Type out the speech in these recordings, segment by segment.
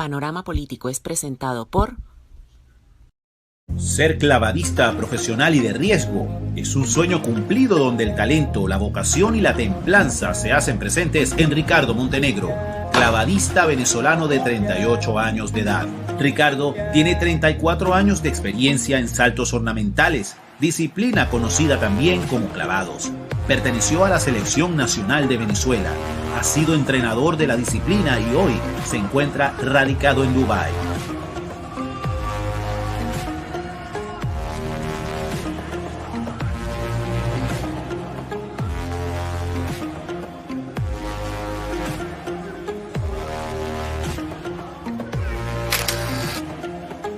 Panorama Político es presentado por... Ser clavadista profesional y de riesgo es un sueño cumplido donde el talento, la vocación y la templanza se hacen presentes en Ricardo Montenegro, clavadista venezolano de 38 años de edad. Ricardo tiene 34 años de experiencia en saltos ornamentales, disciplina conocida también como clavados. Perteneció a la Selección Nacional de Venezuela, ha sido entrenador de la disciplina y hoy se encuentra radicado en Dubái.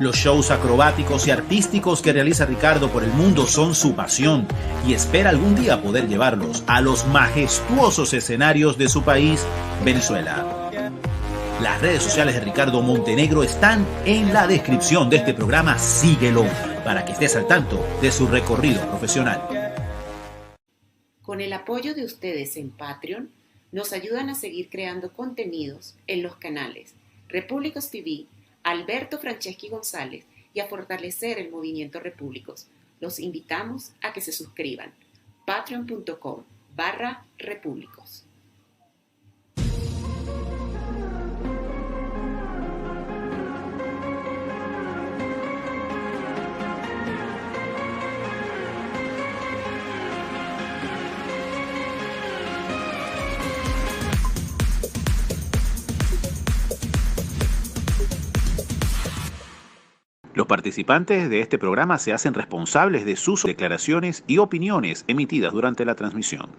Los shows acrobáticos y artísticos que realiza Ricardo por el mundo son su pasión y espera algún día poder llevarlos a los majestuosos escenarios de su país, Venezuela. Las redes sociales de Ricardo Montenegro están en la descripción de este programa. Síguelo para que estés al tanto de su recorrido profesional. Con el apoyo de ustedes en Patreon, nos ayudan a seguir creando contenidos en los canales Repúblicos TV, Alberto Franceschi González y a fortalecer el movimiento Repúblicos. Los invitamos a que se suscriban. patreon.com/repúblicos. Los participantes de este programa se hacen responsables de sus declaraciones y opiniones emitidas durante la transmisión.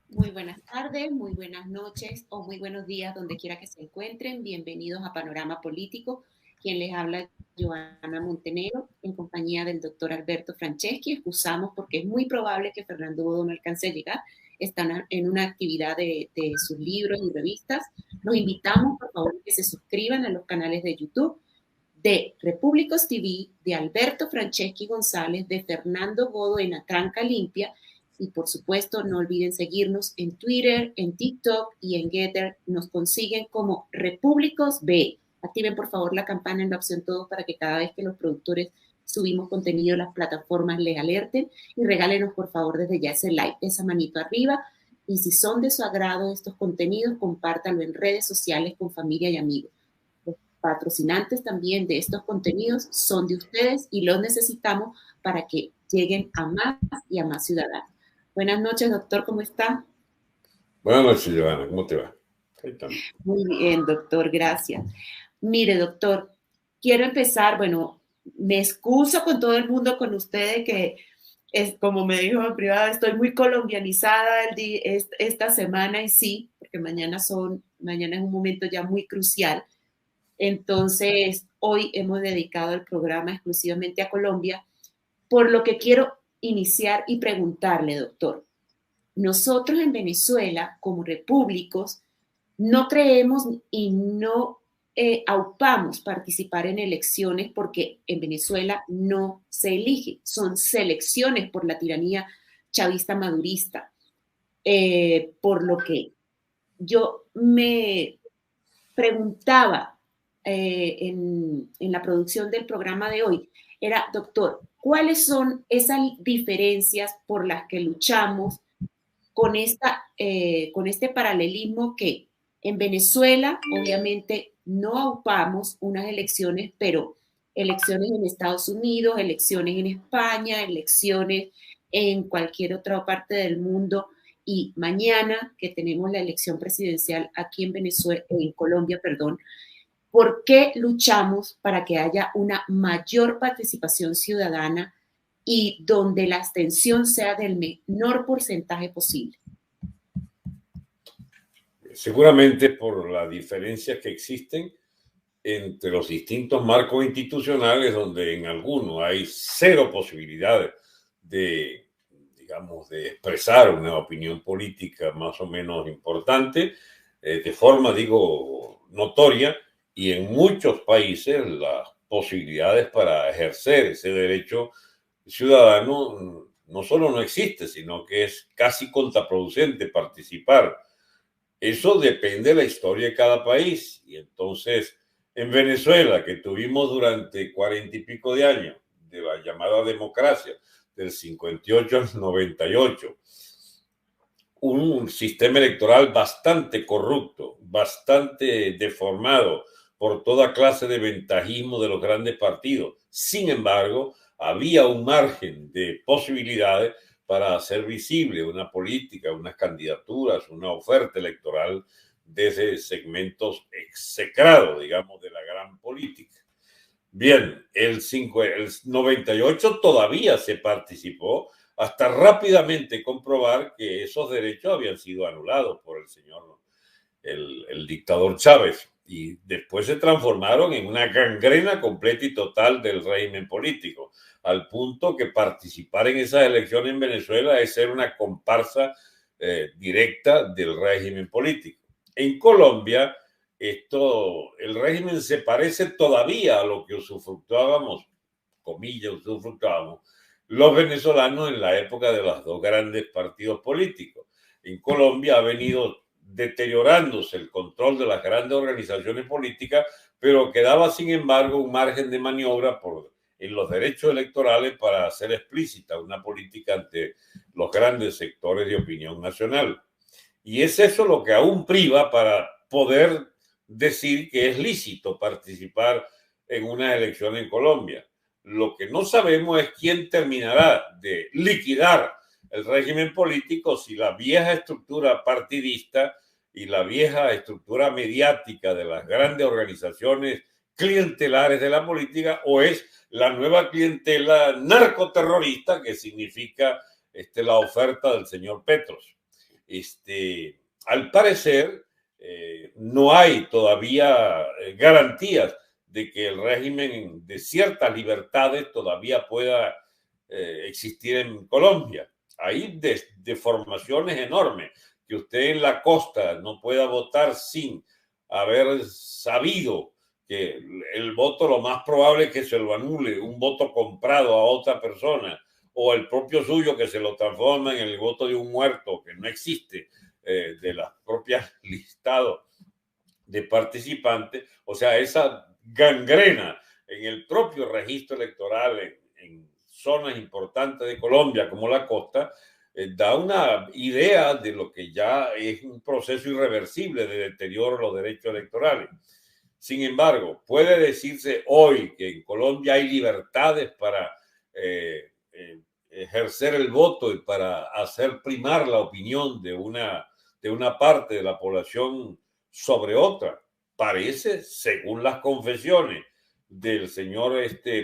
Muy buenas tardes, muy buenas noches o muy buenos días donde quiera que se encuentren. Bienvenidos a Panorama Político. Quien les habla, Joana Montenegro, en compañía del doctor Alberto Franceschi. Excusamos porque es muy probable que Fernando Bodo no alcance a llegar. Están en una actividad de sus libros y revistas. Los invitamos, por favor, que se suscriban a los canales de YouTube de Repúblicos TV, de Alberto Franceschi González, de Fernando Bodo en Atranca Limpia. Y por supuesto, no olviden seguirnos en Twitter, en TikTok y en Getter. Nos consiguen como Repúblicos B. Activen por favor la campana en la opción todos para que cada vez que los productores subimos contenido, las plataformas les alerten y regálenos por favor desde ya ese like, esa manito arriba. Y si son de su agrado estos contenidos, compártanlo en redes sociales con familia y amigos. Los patrocinantes también de estos contenidos son de ustedes y los necesitamos para que lleguen a más y a más ciudadanos. Buenas noches, doctor, ¿cómo está? Buenas noches, Joana, ¿cómo te va? Muy bien, doctor, gracias. Mire, doctor, quiero empezar, bueno, me excuso con todo el mundo, con ustedes, que es, como me dijo en privado, estoy muy colombianizada esta semana y sí, porque mañana es un momento ya muy crucial. Entonces, hoy hemos dedicado el programa exclusivamente a Colombia, por lo que quiero iniciar y preguntarle, doctor, nosotros en Venezuela, como repúblicos, no creemos y no aupamos participar en elecciones porque en Venezuela no se elige, son selecciones por la tiranía chavista madurista. Por lo que yo me preguntaba en la producción del programa de hoy, era, doctor, ¿cuáles son esas diferencias por las que luchamos con este paralelismo que en Venezuela, obviamente, no aupamos unas elecciones, pero elecciones en Estados Unidos, elecciones en España, elecciones en cualquier otra parte del mundo, y mañana que tenemos la elección presidencial aquí en Venezuela, en Colombia, perdón, ¿por qué luchamos para que haya una mayor participación ciudadana y donde la abstención sea del menor porcentaje posible? Seguramente por las diferencias que existen entre los distintos marcos institucionales, donde en algunos hay cero posibilidades de, digamos, de expresar una opinión política más o menos importante, de forma, digo, notoria, y en muchos países las posibilidades para ejercer ese derecho ciudadano no solo no existe, sino que es casi contraproducente participar. Eso depende de la historia de cada país. Y entonces, en Venezuela, que tuvimos durante 40 y pico de años de la llamada democracia, del 58 al 98, un sistema electoral bastante corrupto, bastante deformado por toda clase de ventajismo de los grandes partidos. Sin embargo, había un margen de posibilidades para hacer visible una política, unas candidaturas, una oferta electoral desde segmentos execrados, digamos, de la gran política. Bien, el 98 todavía se participó, hasta rápidamente comprobar que esos derechos habían sido anulados por el señor, el dictador Chávez, y después se transformaron en una gangrena completa y total del régimen político, al punto que participar en esas elecciones en Venezuela es ser una comparsa directa del régimen político. En Colombia, el régimen se parece todavía a lo que usufructuábamos, comillas, usufructuábamos, los venezolanos en la época de los dos grandes partidos políticos. En Colombia ha venido deteriorándose el control de las grandes organizaciones políticas, pero quedaba, sin embargo, un margen de maniobra en los derechos electorales para hacer explícita una política ante los grandes sectores de opinión nacional. Y es eso lo que aún priva para poder decir que es lícito participar en una elección en Colombia. Lo que no sabemos es quién terminará de liquidar el régimen político, si la vieja estructura partidista y la vieja estructura mediática de las grandes organizaciones clientelares de la política, o es la nueva clientela narcoterrorista que significa la oferta del señor Petros. Al parecer, no hay todavía garantías de que el régimen de ciertas libertades todavía pueda existir en Colombia. Hay deformaciones enormes, que usted en la costa no pueda votar sin haber sabido que el voto lo más probable es que se lo anule, un voto comprado a otra persona, o el propio suyo que se lo transforma en el voto de un muerto que no existe, de los propios listados de participantes. O sea, esa gangrena en el propio registro electoral en zonas importantes de Colombia como la costa, da una idea de lo que ya es un proceso irreversible de deterioro de los derechos electorales. Sin embargo, puede decirse hoy que en Colombia hay libertades para ejercer el voto y para hacer primar la opinión de una parte de la población sobre otra. Parece, según las confesiones del señor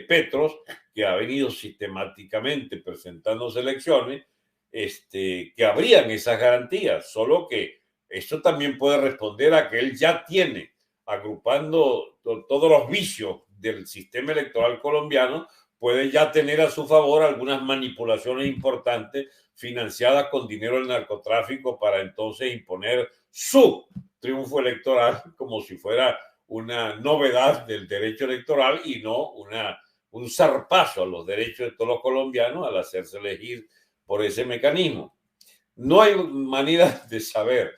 Petros, que ha venido sistemáticamente presentando elecciones, que habrían esas garantías, solo que esto también puede responder a que él ya tiene, agrupando todos los vicios del sistema electoral colombiano, puede ya tener a su favor algunas manipulaciones importantes financiadas con dinero del narcotráfico para entonces imponer su triunfo electoral como si fuera una novedad del derecho electoral y no un zarpazo a los derechos de todos los colombianos al hacerse elegir por ese mecanismo. No hay manera de saber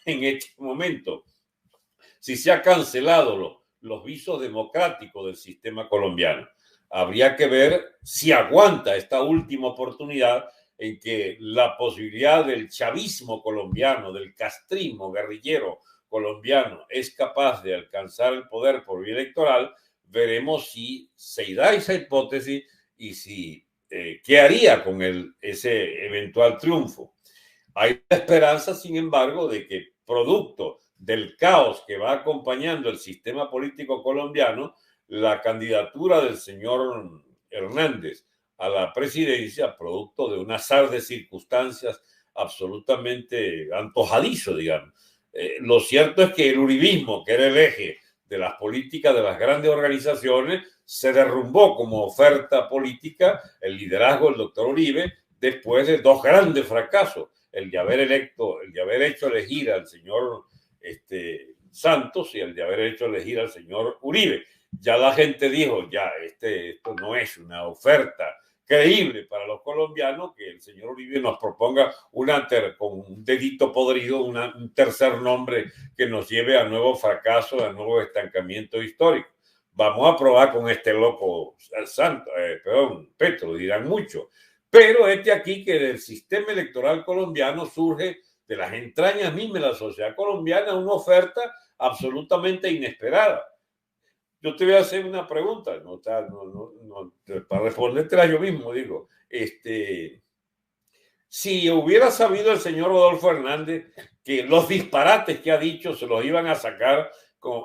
en este momento si se ha cancelado los visos democráticos del sistema colombiano. Habría que ver si aguanta esta última oportunidad en que la posibilidad del chavismo colombiano, del castrismo guerrillero colombiano, es capaz de alcanzar el poder por vía electoral. Veremos si se da esa hipótesis y si qué haría con ese eventual triunfo. Hay esperanza, sin embargo, de que producto del caos que va acompañando el sistema político colombiano, la candidatura del señor Hernández a la presidencia, producto de un azar de circunstancias absolutamente antojadizo, digamos. Lo cierto es que el uribismo, que era el eje de las políticas de las grandes organizaciones, se derrumbó como oferta política el liderazgo del doctor Uribe después de dos grandes fracasos, el de haber hecho elegir al señor Santos y el de haber hecho elegir al señor Uribe. Ya la gente dijo, ya esto no es una oferta creíble para los colombianos que el señor Uribe nos proponga con un dedito podrido, un tercer nombre que nos lleve a nuevos fracasos, a nuevo estancamiento histórico. Vamos a probar con este loco Petro, dirán mucho. Pero aquí que del sistema electoral colombiano surge de las entrañas mismas de la sociedad colombiana una oferta absolutamente inesperada. Yo te voy a hacer una pregunta, para respondértela yo mismo, digo, si hubiera sabido el señor Rodolfo Hernández que los disparates que ha dicho se los iban a sacar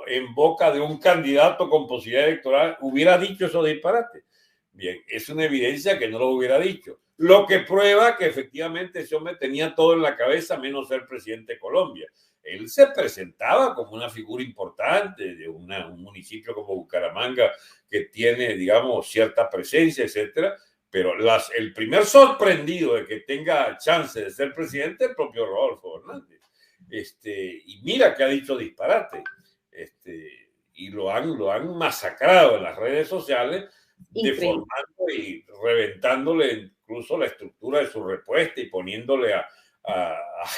en boca de un candidato con posibilidad electoral, hubiera dicho esos disparates. Bien, es una evidencia que no lo hubiera dicho. Lo que prueba que efectivamente ese hombre tenía todo en la cabeza menos ser presidente de Colombia. Él se presentaba como una figura importante de un municipio como Bucaramanga que tiene, digamos, cierta presencia, etcétera. Pero el primer sorprendido de que tenga chance de ser presidente es el propio Rodolfo Hernández. Y mira que ha dicho disparate. Y lo han masacrado en las redes sociales, deformando y reventándole incluso la estructura de su respuesta y poniéndole a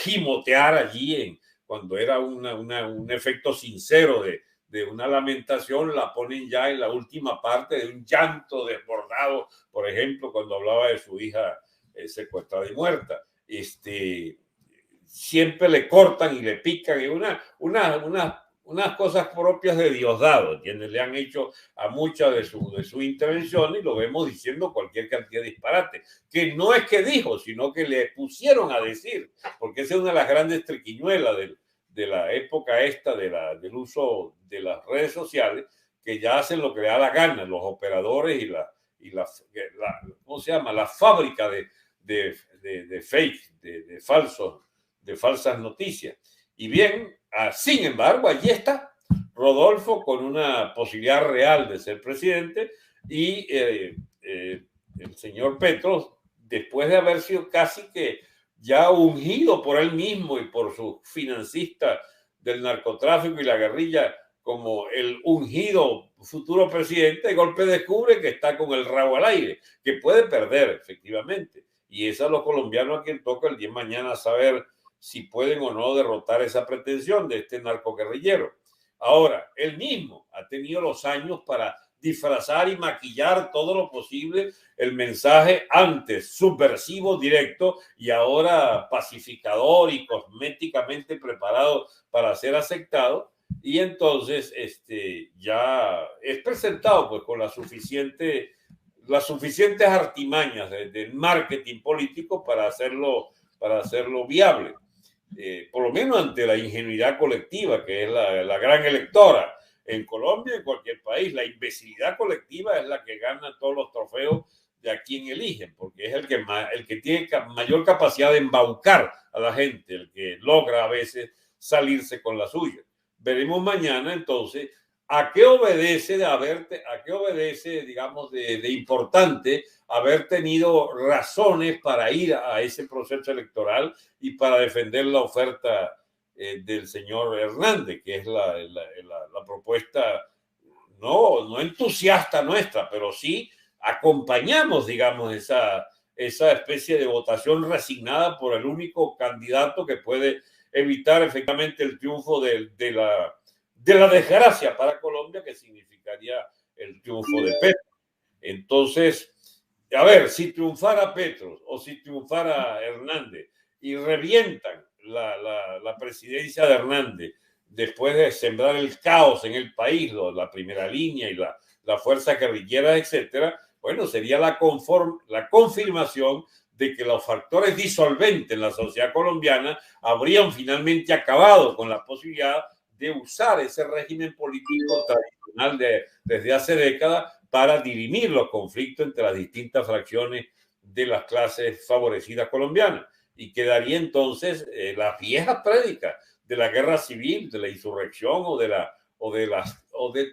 gimotear allí cuando era un efecto sincero de una lamentación, la ponen ya en la última parte de un llanto desbordado, por ejemplo, cuando hablaba de su hija secuestrada y muerta. Siempre le cortan y le pican, y unas cosas propias de Diosdado, quienes le han hecho a muchas de su intervención, y lo vemos diciendo cualquier cantidad de disparate, que no es que dijo, sino que le pusieron a decir, porque esa es una de las grandes triquiñuelas de la época esta del uso de las redes sociales, que ya hacen lo que le da la gana, los operadores ¿cómo se llama? La fábrica de fake, de falsas noticias. Y bien, sin embargo, allí está Rodolfo con una posibilidad real de ser presidente, y el señor Petro, después de haber sido casi que ya ungido por él mismo y por sus financistas del narcotráfico y la guerrilla como el ungido futuro presidente, de golpe descubre que está con el rabo al aire, que puede perder efectivamente. Y es a los colombianos a quien toca el día de mañana saber si pueden o no derrotar esa pretensión de este narcoguerrillero. Ahora, él mismo ha tenido los años para disfrazar y maquillar todo lo posible el mensaje antes subversivo directo y ahora pacificador y cosméticamente preparado para ser aceptado, y entonces ya es presentado pues con las suficientes artimañas del marketing político para hacerlo viable. Por lo menos ante la ingenuidad colectiva, que es la gran electora en Colombia y en cualquier país. La imbecilidad colectiva es la que gana todos los trofeos de a quien eligen, porque es el que tiene mayor capacidad de embaucar a la gente, el que logra a veces salirse con la suya. Veremos mañana entonces a qué obedece, digamos, de importante haber tenido razones para ir a ese proceso electoral y para defender la oferta del señor Hernández, que es la propuesta no entusiasta nuestra, pero sí acompañamos, digamos, esa especie de votación resignada por el único candidato que puede evitar efectivamente el triunfo de la desgracia para Colombia, que significaría el triunfo de Petro. Entonces, a ver, si triunfara Petro o si triunfara Hernández y revientan la presidencia de Hernández después de sembrar el caos en el país, la primera línea y la fuerza guerrillera, etcétera, bueno, sería la confirmación de que los factores disolventes en la sociedad colombiana habrían finalmente acabado con la posibilidad de usar ese régimen político tradicional desde hace décadas para dirimir los conflictos entre las distintas fracciones de las clases favorecidas colombianas. Y quedaría entonces las viejas prédicas de la guerra civil, de la insurrección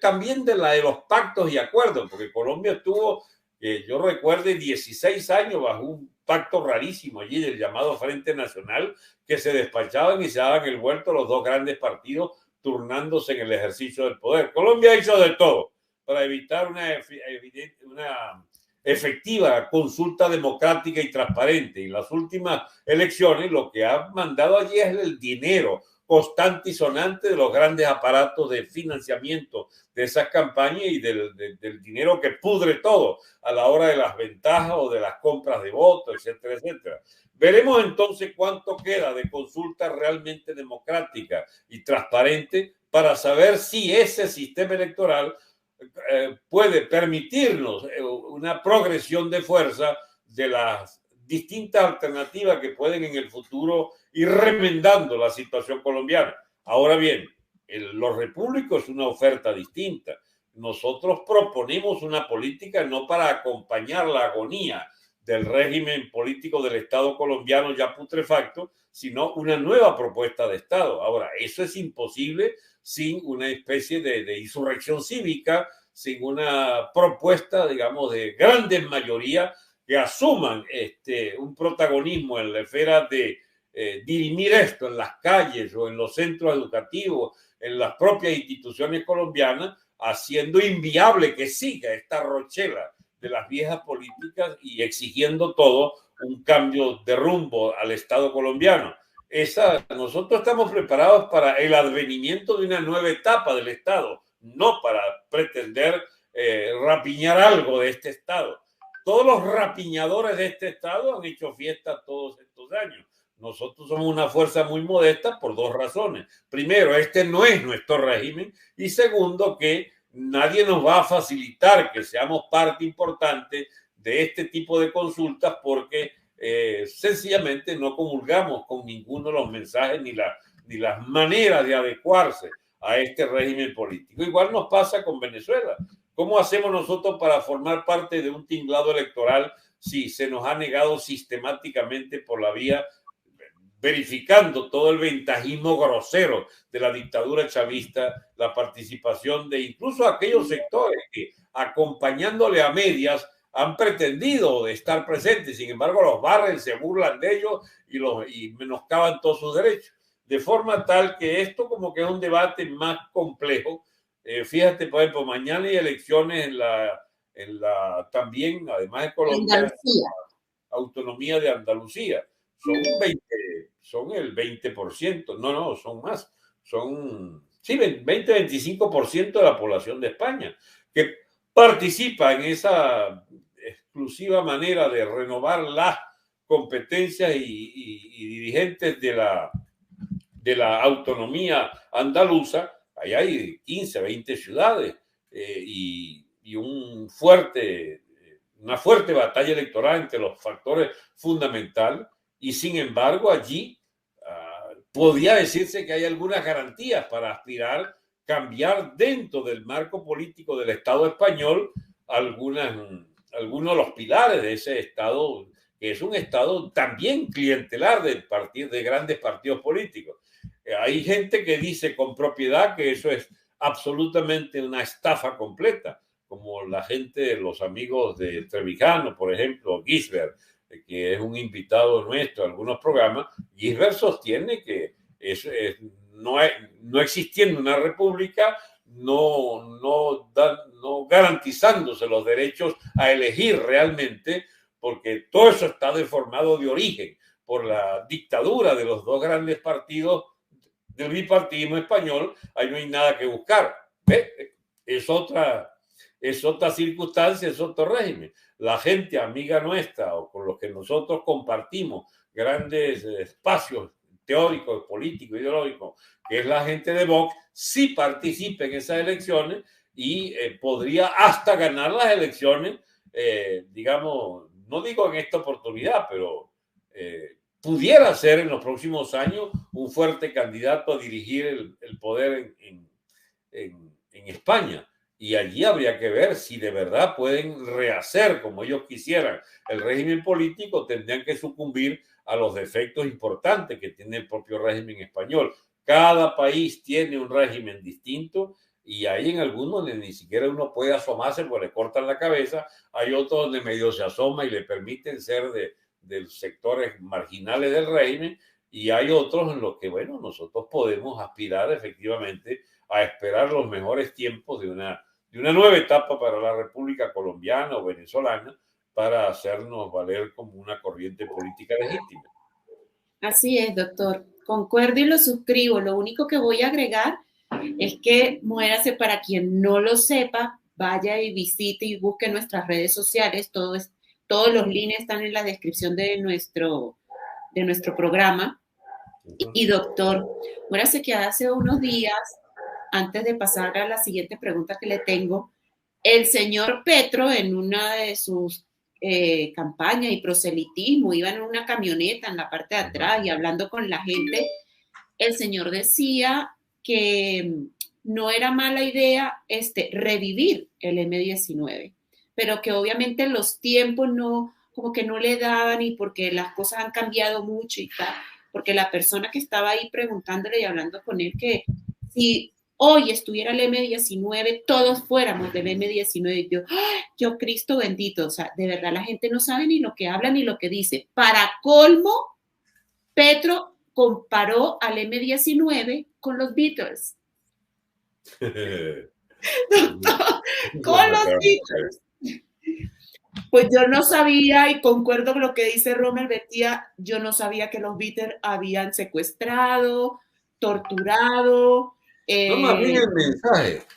también de los pactos y acuerdos, porque Colombia estuvo, yo recuerdo, 16 años bajo un pacto rarísimo allí del llamado Frente Nacional, que se despachaban y se daban el vuelto los dos grandes partidos turnándose en el ejercicio del poder. Colombia hizo de todo para evitar una efectiva consulta democrática y transparente. Y las últimas elecciones lo que ha mandado allí es el dinero constante y sonante de los grandes aparatos de financiamiento de esas campañas y del dinero que pudre todo a la hora de las ventajas o de las compras de votos, etcétera, etcétera. Veremos entonces cuánto queda de consulta realmente democrática y transparente para saber si ese sistema electoral puede permitirnos una progresión de fuerza de las distintas alternativas que pueden en el futuro ir remendando la situación colombiana. Ahora bien, los repúblicos es una oferta distinta. Nosotros proponemos una política no para acompañar la agonía del régimen político del Estado colombiano ya putrefacto, sino una nueva propuesta de Estado. Ahora, eso es imposible sin una especie de insurrección cívica, sin una propuesta, digamos, de grandes mayorías que asuman un protagonismo en la esfera de dirimir esto en las calles o en los centros educativos, en las propias instituciones colombianas, haciendo inviable que siga esta rochela de las viejas políticas y exigiendo todo un cambio de rumbo al Estado colombiano. Nosotros estamos preparados para el advenimiento de una nueva etapa del Estado, no para pretender rapiñar algo de este Estado. Todos los rapiñadores de este Estado han hecho fiesta todos estos años. Nosotros somos una fuerza muy modesta por dos razones. Primero, este no es nuestro régimen. Y segundo, que nadie nos va a facilitar que seamos parte importante de este tipo de consultas porque sencillamente no comulgamos con ninguno de los mensajes ni las maneras de adecuarse a este régimen político. Igual nos pasa con Venezuela. ¿Cómo hacemos nosotros para formar parte de un tinglado electoral si se nos ha negado sistemáticamente por la vía, verificando todo el ventajismo grosero de la dictadura chavista, la participación de incluso aquellos sectores que, acompañándole a medias, han pretendido de estar presentes, sin embargo los barren, se burlan de ellos y menoscaban todos sus derechos? De forma tal que esto como que es un debate más complejo. Fíjate, por ejemplo, mañana hay elecciones también, además de Colombia, la autonomía de Andalucía. Son el 20%, no, son más, sí, 20-25% de la población de España, que participa en esa exclusiva manera de renovar las competencias y dirigentes de la autonomía andaluza. Ahí hay 15, 20 ciudades y una fuerte batalla electoral entre los factores fundamentales. Y sin embargo, allí podría decirse que hay algunas garantías para aspirar, cambiar dentro del marco político del Estado español algunos de los pilares de ese Estado, que es un Estado también clientelar de grandes partidos políticos. Hay gente que dice con propiedad que eso es absolutamente una estafa completa, como la gente, los amigos de Trevijano, por ejemplo, Gisbert, que es un invitado nuestro a algunos programas. Gisbert sostiene que no existiendo una república, no garantizándose los derechos a elegir realmente, porque todo eso está deformado de origen por la dictadura de los dos grandes partidos del bipartidismo español. Ahí no hay nada que buscar. Es otra circunstancia, es otro régimen. La gente amiga nuestra o con los que nosotros compartimos grandes espacios teóricos, políticos, ideológicos, que es la gente de Vox, sí participa en esas elecciones y podría hasta ganar las elecciones, digamos, no digo en esta oportunidad, pero pudiera ser en los próximos años un fuerte candidato a dirigir el poder en España. Y allí habría que ver si de verdad pueden rehacer como ellos quisieran el régimen político. Tendrían que sucumbir a los defectos importantes que tiene el propio régimen español. Cada país tiene un régimen distinto y hay en algunos donde ni siquiera uno puede asomarse porque le cortan la cabeza. Hay otros donde medio se asoma y le permiten ser de sectores marginales del régimen, y hay otros en los que, bueno, nosotros podemos aspirar efectivamente a esperar los mejores tiempos de una nueva etapa para la República Colombiana o venezolana, para hacernos valer como una corriente política legítima. Así es, doctor. Concuerdo y lo suscribo. Lo único que voy a agregar es que muérase, para quien no lo sepa, vaya y visite y busque nuestras redes sociales. Todos los links están en la descripción de nuestro programa. Y doctor, muérase que hace unos días, antes de pasar a la siguiente pregunta que le tengo, el señor Petro, en una de sus campañas y proselitismo, iba en una camioneta en la parte de atrás y hablando con la gente. El señor decía que no era mala idea revivir el M-19, pero que obviamente los tiempos como que no le daban, y porque las cosas han cambiado mucho y tal, porque la persona que estaba ahí preguntándole y hablando con él, que si hoy estuviera el M-19, todos fuéramos del M-19. Yo, Cristo bendito, o sea, de verdad la gente no sabe ni lo que habla ni lo que dice. Para colmo, Petro comparó al M-19 con los Beatles. Doctor, con los Beatles. Pues yo no sabía, y concuerdo con lo que dice Rommel Betía, yo no sabía que los Beatles habían secuestrado, torturado. No, más bien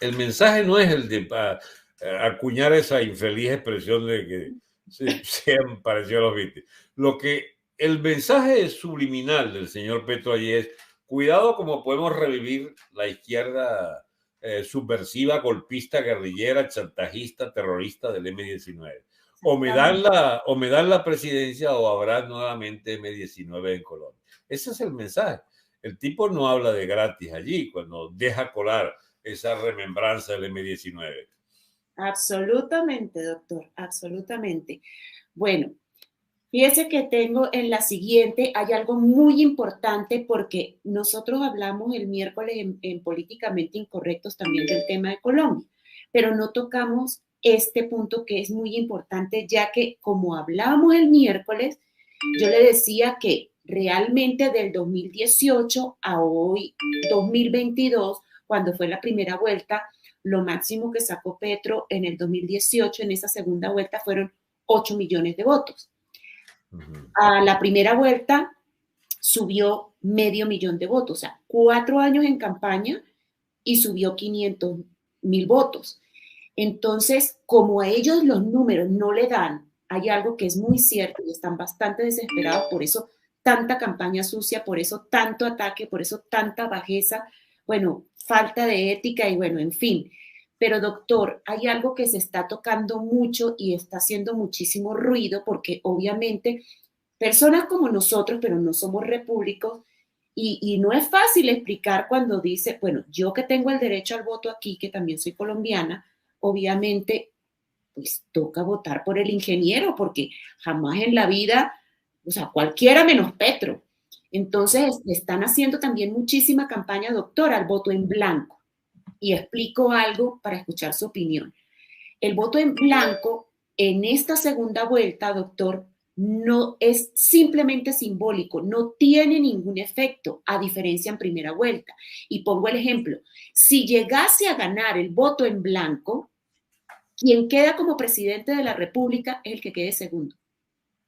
el mensaje no es el de acuñar esa infeliz expresión de que se han parecido a los Beatles. El mensaje subliminal del señor Petro allí es: cuidado como podemos revivir la izquierda subversiva, golpista, guerrillera, chantajista, terrorista del M-19. O me dan la presidencia o habrá nuevamente M-19 en Colombia. Ese es el mensaje. El tipo no habla de gratis allí cuando deja colar esa remembranza del M-19. Absolutamente, doctor, absolutamente. Bueno, fíjese que tengo en la siguiente, hay algo muy importante, porque nosotros hablamos el miércoles en Políticamente Incorrectos también del tema de Colombia, pero no tocamos este punto que es muy importante, ya que como hablábamos el miércoles, yo le decía que realmente del 2018 a hoy, 2022, cuando fue la primera vuelta, lo máximo que sacó Petro en el 2018, en esa segunda vuelta, fueron 8 millones de votos. A la primera vuelta subió 500,000 de votos, o sea, 4 años en campaña y subió 500,000 votos. Entonces, como a ellos los números no le dan, hay algo que es muy cierto y están bastante desesperados, por eso tanta campaña sucia, por eso tanto ataque, por eso tanta bajeza, bueno, falta de ética y bueno, en fin. Pero doctor, hay algo que se está tocando mucho y está haciendo muchísimo ruido, porque obviamente personas como nosotros, pero no somos repúblicos, y no es fácil explicar cuando dice, bueno, yo que tengo el derecho al voto aquí, que también soy colombiana, obviamente, pues toca votar por el ingeniero, porque jamás en la vida, o sea, cualquiera menos Petro. Entonces, están haciendo también muchísima campaña, doctor, al voto en blanco. Y explico algo para escuchar su opinión. El voto en blanco en esta segunda vuelta, doctor, no es simplemente simbólico, no tiene ningún efecto, a diferencia en primera vuelta. Y pongo el ejemplo: si llegase a ganar el voto en blanco, quien queda como presidente de la República es el que quede segundo.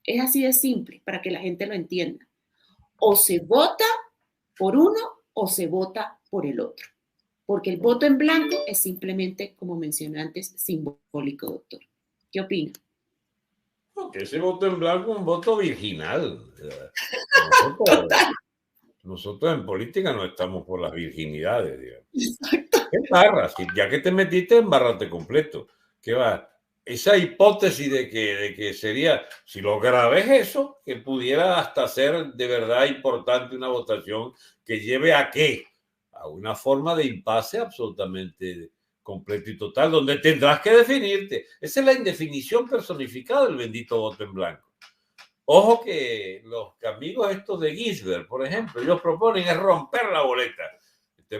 Es así de simple, para que la gente lo entienda. O se vota por uno o se vota por el otro. Porque el voto en blanco es simplemente, como mencioné antes, simbólico, doctor. ¿Qué opina? Ese voto en blanco es un voto virginal. Nosotros en política no estamos por las virginidades, digamos. Exacto. Embarras, ya que te metiste, embárrate completo. ¿Qué va? Esa hipótesis de que sería, si lo grave es eso, que pudiera hasta ser de verdad importante una votación que lleve a qué, a una forma de impasse absolutamente completo y total, donde tendrás que definirte. Esa es la indefinición personificada del bendito voto en blanco. Ojo que los amigos estos de Gisbert, por ejemplo, ellos proponen es romper la boleta.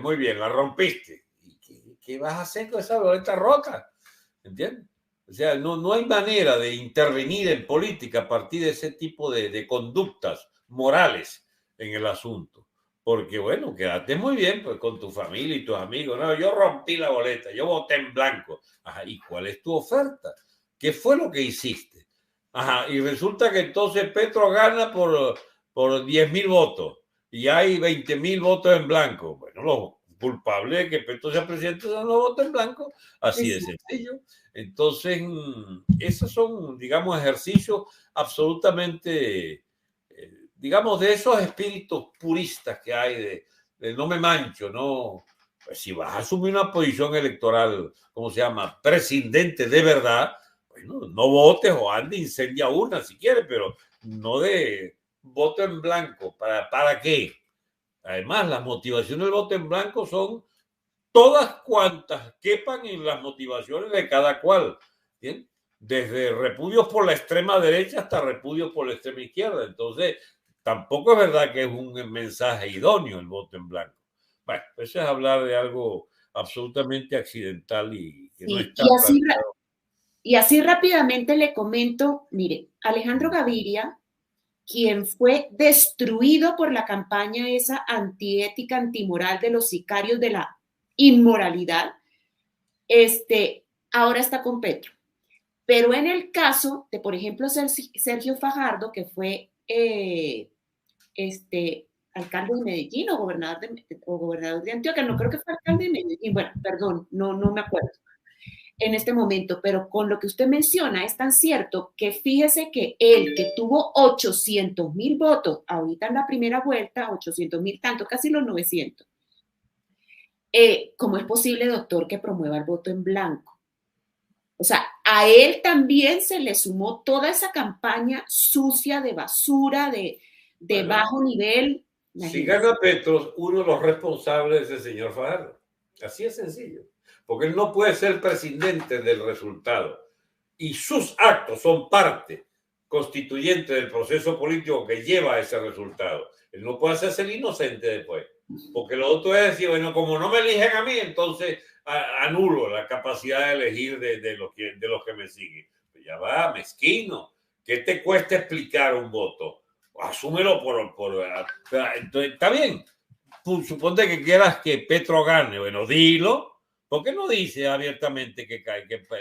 Muy bien, la rompiste. ¿Y qué vas a hacer con esa boleta rota? ¿Entiendes? O sea, no hay manera de intervenir en política a partir de ese tipo de conductas morales en el asunto. Porque, bueno, quédate muy bien pues, con tu familia y tus amigos. No, yo rompí la boleta, yo voté en blanco. Ajá, ¿y cuál es tu oferta? ¿Qué fue lo que hiciste? Ajá, y resulta que entonces Petro gana por 10.000 votos y hay 20.000 votos en blanco. Bueno, los culpables de que Petro sea presidente son los votos en blanco, así de sencillo. Entonces, esos son, digamos, ejercicios absolutamente, digamos, de esos espíritus puristas que hay de no me mancho, no. Pues si vas a asumir una posición electoral, ¿cómo se llama? Presidente de verdad, bueno, no votes o ande, incendia una si quieres, pero no de voto en blanco. ¿Para qué? Además, las motivaciones del voto en blanco son todas cuantas quepan en las motivaciones de cada cual. ¿Bien? Desde repudios por la extrema derecha hasta repudios por la extrema izquierda. Entonces, tampoco es verdad que es un mensaje idóneo el voto en blanco. Bueno, eso es hablar de algo absolutamente accidental y que no Sí, está planteado. y así rápidamente le comento, mire, Alejandro Gaviria, quien fue destruido por la campaña esa antiética, antimoral de los sicarios de la inmoralidad, ahora está con Petro. Pero en el caso de, por ejemplo, Sergio Fajardo, que fue alcalde de Medellín o gobernador de Antioquia, no creo que fue alcalde de Medellín, bueno, perdón, no me acuerdo en este momento, pero con lo que usted menciona es tan cierto que fíjese que él que tuvo 800,000 votos, ahorita en la primera vuelta, 800,000, tanto, casi los 900. ¿Cómo es posible, doctor, que promueva el voto en blanco? O sea, a él también se le sumó toda esa campaña sucia de basura, de Bueno, bajo nivel. si Imagínese. gana Petro, uno de los responsables es el señor Fajardo. Así es sencillo. Porque él no puede ser presidente del resultado. Y sus actos son parte constituyente del proceso político que lleva a ese resultado. Él no puede hacerse el inocente después. Porque lo otro es decir, bueno, como no me eligen a mí, entonces anulo la capacidad de elegir de los que me siguen. Pues ya va, mezquino. ¿Qué te cuesta explicar un voto? Asúmelo entonces, está bien. Suponte que quieras que Petro gane. Bueno, dilo. ¿Por qué no dices abiertamente que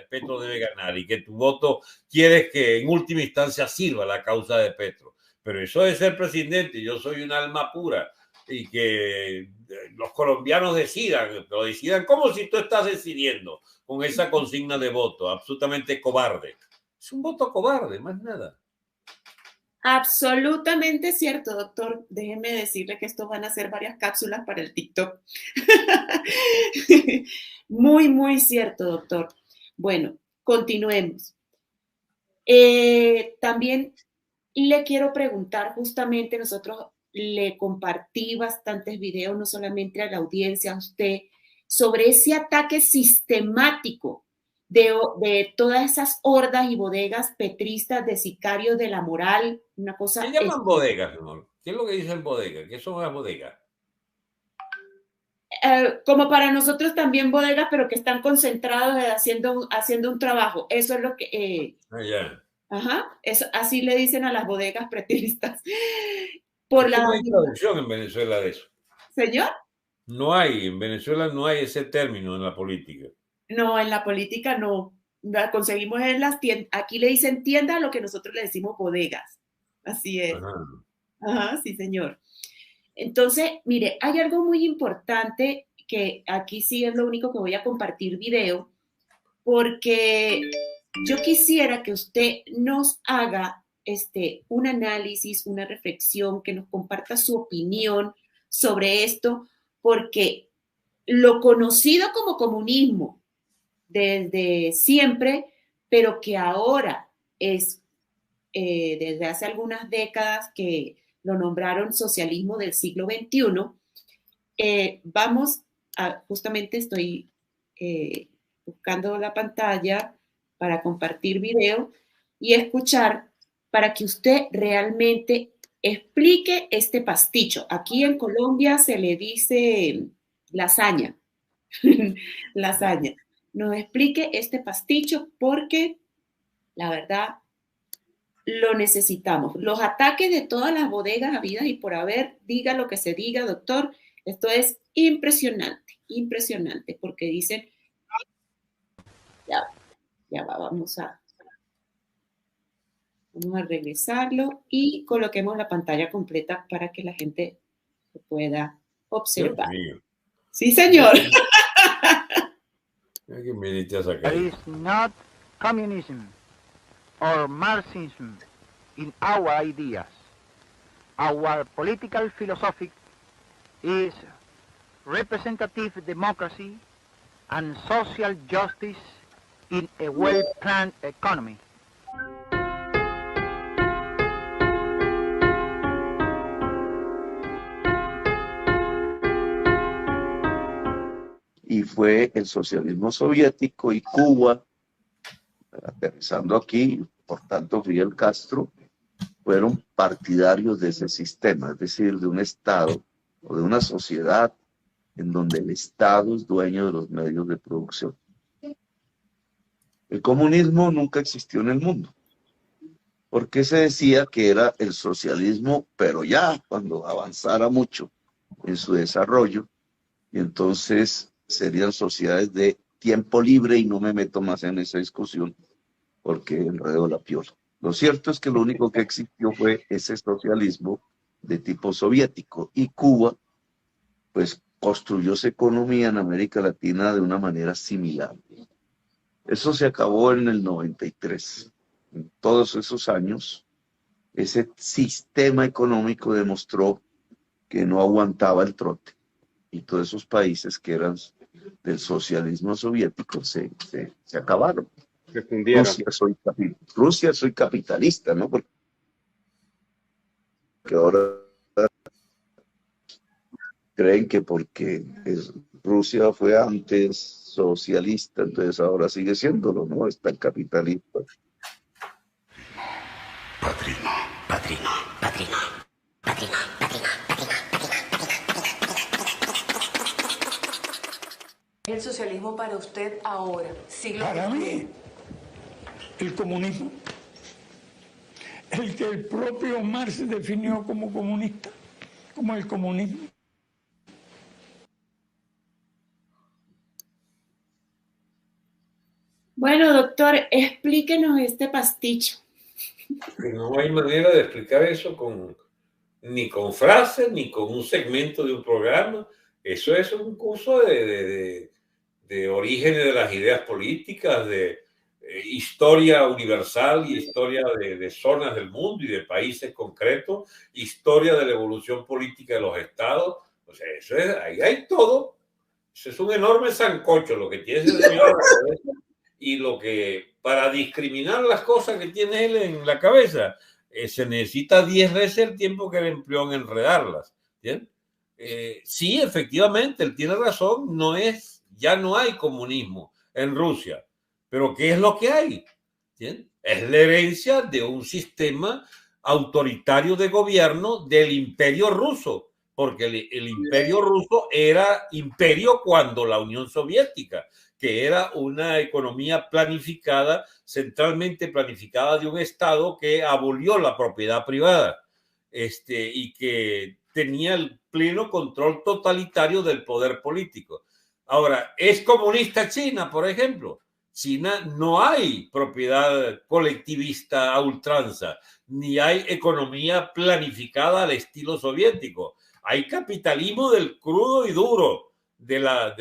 Petro debe ganar y que tu voto quieres que en última instancia sirva la causa de Petro? Pero eso de ser presidente, yo soy un alma pura y que los colombianos decidan, pero decidan como si tú estás decidiendo con esa consigna de voto, absolutamente cobarde. Es un voto cobarde, más nada. Absolutamente cierto, doctor. Déjeme decirle que esto van a ser varias cápsulas para el TikTok. Muy, muy cierto, doctor. Bueno, continuemos. También le quiero preguntar, justamente nosotros le compartí bastantes videos, no solamente a la audiencia, a usted, sobre ese ataque sistemático de todas esas hordas y bodegas petristas de sicarios de la moral, una cosa. ¿Qué llaman bodegas, amor? ¿Qué es lo que dicen bodegas? ¿Qué son las bodegas? Como para nosotros también bodegas, pero que están concentrados haciendo un trabajo. Eso es lo que. Ya. Ajá, eso, así le dicen a las bodegas pretristas. Por Es que la. no hay traducción en Venezuela de eso. Señor. No hay, en Venezuela no hay ese término en la política. No, en la política no. La conseguimos en las tiendas. Aquí le dicen tienda a lo que nosotros le decimos bodegas. Así es. Ajá. Ajá, sí, señor. Entonces, mire, hay algo muy importante que aquí sí es lo único que voy a compartir video, porque yo quisiera que usted nos haga un análisis, una reflexión, que nos comparta su opinión sobre esto, porque lo conocido como comunismo desde siempre, pero que ahora es desde hace algunas décadas que lo nombraron socialismo del siglo XXI, vamos a, justamente estoy buscando la pantalla para compartir video y escuchar para que usted realmente explique este pasticho. Aquí en Colombia se le dice lasaña, lasaña. Nos explique este pasticho porque la verdad lo necesitamos. Los ataques de todas las bodegas habidas y por haber, diga lo que se diga, doctor, esto es impresionante, impresionante, porque dicen, ya, ya va, vamos a. Vamos a regresarlo y coloquemos la pantalla completa para que la gente lo pueda observar. Sí, señor. There is not communism or Marxism in our ideas. Our political philosophy is representative democracy and social justice in a well-planned economy. Y fue el socialismo soviético y Cuba, aterrizando aquí, por tanto Fidel Castro, fueron partidarios de ese sistema, es decir, de un Estado o de una sociedad en donde el Estado es dueño de los medios de producción. El comunismo nunca existió en el mundo, porque se decía que era el socialismo, pero ya cuando avanzara mucho en su desarrollo, y entonces serían sociedades de tiempo libre, y no me meto más en esa discusión porque enredo la piola. Lo cierto es que lo único que existió fue ese socialismo de tipo soviético, y Cuba pues construyó su economía en América Latina de una manera similar. Eso se acabó en el 93. En todos esos años, ese sistema económico demostró que no aguantaba el trote, y todos esos países que eran del socialismo soviético se acabaron. Rusia soy capitalista, ¿no? Porque ahora creen que porque Rusia fue antes socialista, entonces ahora sigue siéndolo, ¿no? Está el capitalista. Padrino, padrino, padrino, padrino, padrino, padrino, ¿El socialismo para usted ahora, siglo Para mí, el comunismo, el que el propio Marx definió como comunista, como el comunismo. Bueno, doctor, explíquenos este pasticho. No hay manera de explicar eso ni con frases, ni con un segmento de un programa. Eso es un curso de orígenes de las ideas políticas, de historia universal y historia de zonas del mundo y de países concretos, historia de la evolución política de los estados. O sea, eso es, ahí hay todo. Eso es un enorme sancocho lo que tiene ese señor. Y lo que, para discriminar las cosas que tiene él en la cabeza, se necesita 10 veces el tiempo que él empleó en enredarlas. ¿Bien? Sí, efectivamente, él tiene razón, ya no hay comunismo en Rusia. Pero ¿qué es lo que hay? ¿Bien? Es la herencia de un sistema autoritario de gobierno del Imperio Ruso, porque el Imperio Ruso era imperio cuando la Unión Soviética, que era una economía planificada, centralmente planificada de un Estado que abolió la propiedad privada y que tenía el pleno control totalitario del poder político. Ahora, ¿es comunista China, por ejemplo? China no hay propiedad colectivista a ultranza, ni hay economía planificada al estilo soviético. Hay capitalismo del crudo y duro, de la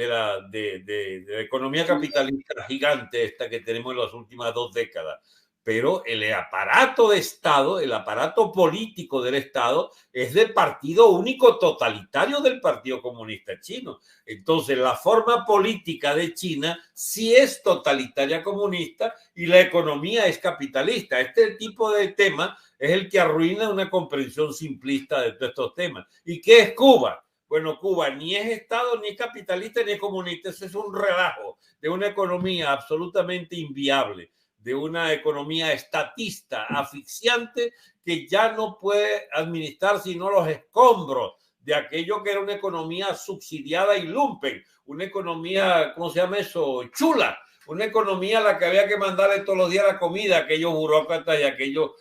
economía capitalista gigante esta que tenemos en las últimas 2 décadas. Pero el aparato de Estado, el aparato político del Estado es del partido único totalitario del Partido Comunista Chino. Entonces, la forma política de China sí es totalitaria comunista y la economía es capitalista. Este tipo de tema es el que arruina una comprensión simplista de todos estos temas. ¿Y qué es Cuba? Bueno, Cuba ni es Estado, ni es capitalista, ni es comunista. Eso es un relajo de una economía absolutamente inviable, de una economía estatista, asfixiante, que ya no puede administrar sino los escombros de aquello que era una economía subsidiada y lumpen, una economía, ¿cómo se llama eso? Chula, una economía a la que había que mandarle todos los días la comida a aquellos burócratas y a aquellos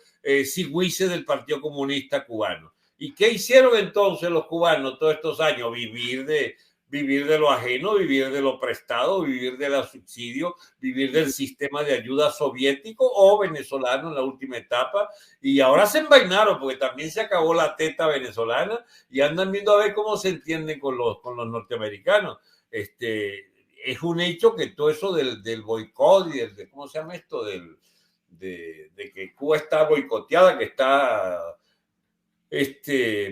sigüices del Partido Comunista Cubano. ¿Y qué hicieron entonces los cubanos todos estos años? Vivir vivir de lo ajeno, vivir de lo prestado, vivir de los subsidios, vivir del sistema de ayuda soviético o venezolano en la última etapa. Y ahora se envainaron porque también se acabó la teta venezolana y andan viendo a ver cómo se entienden con los norteamericanos. Es un hecho que todo eso del boicot y ¿cómo se llama esto? De que Cuba está boicoteada, que está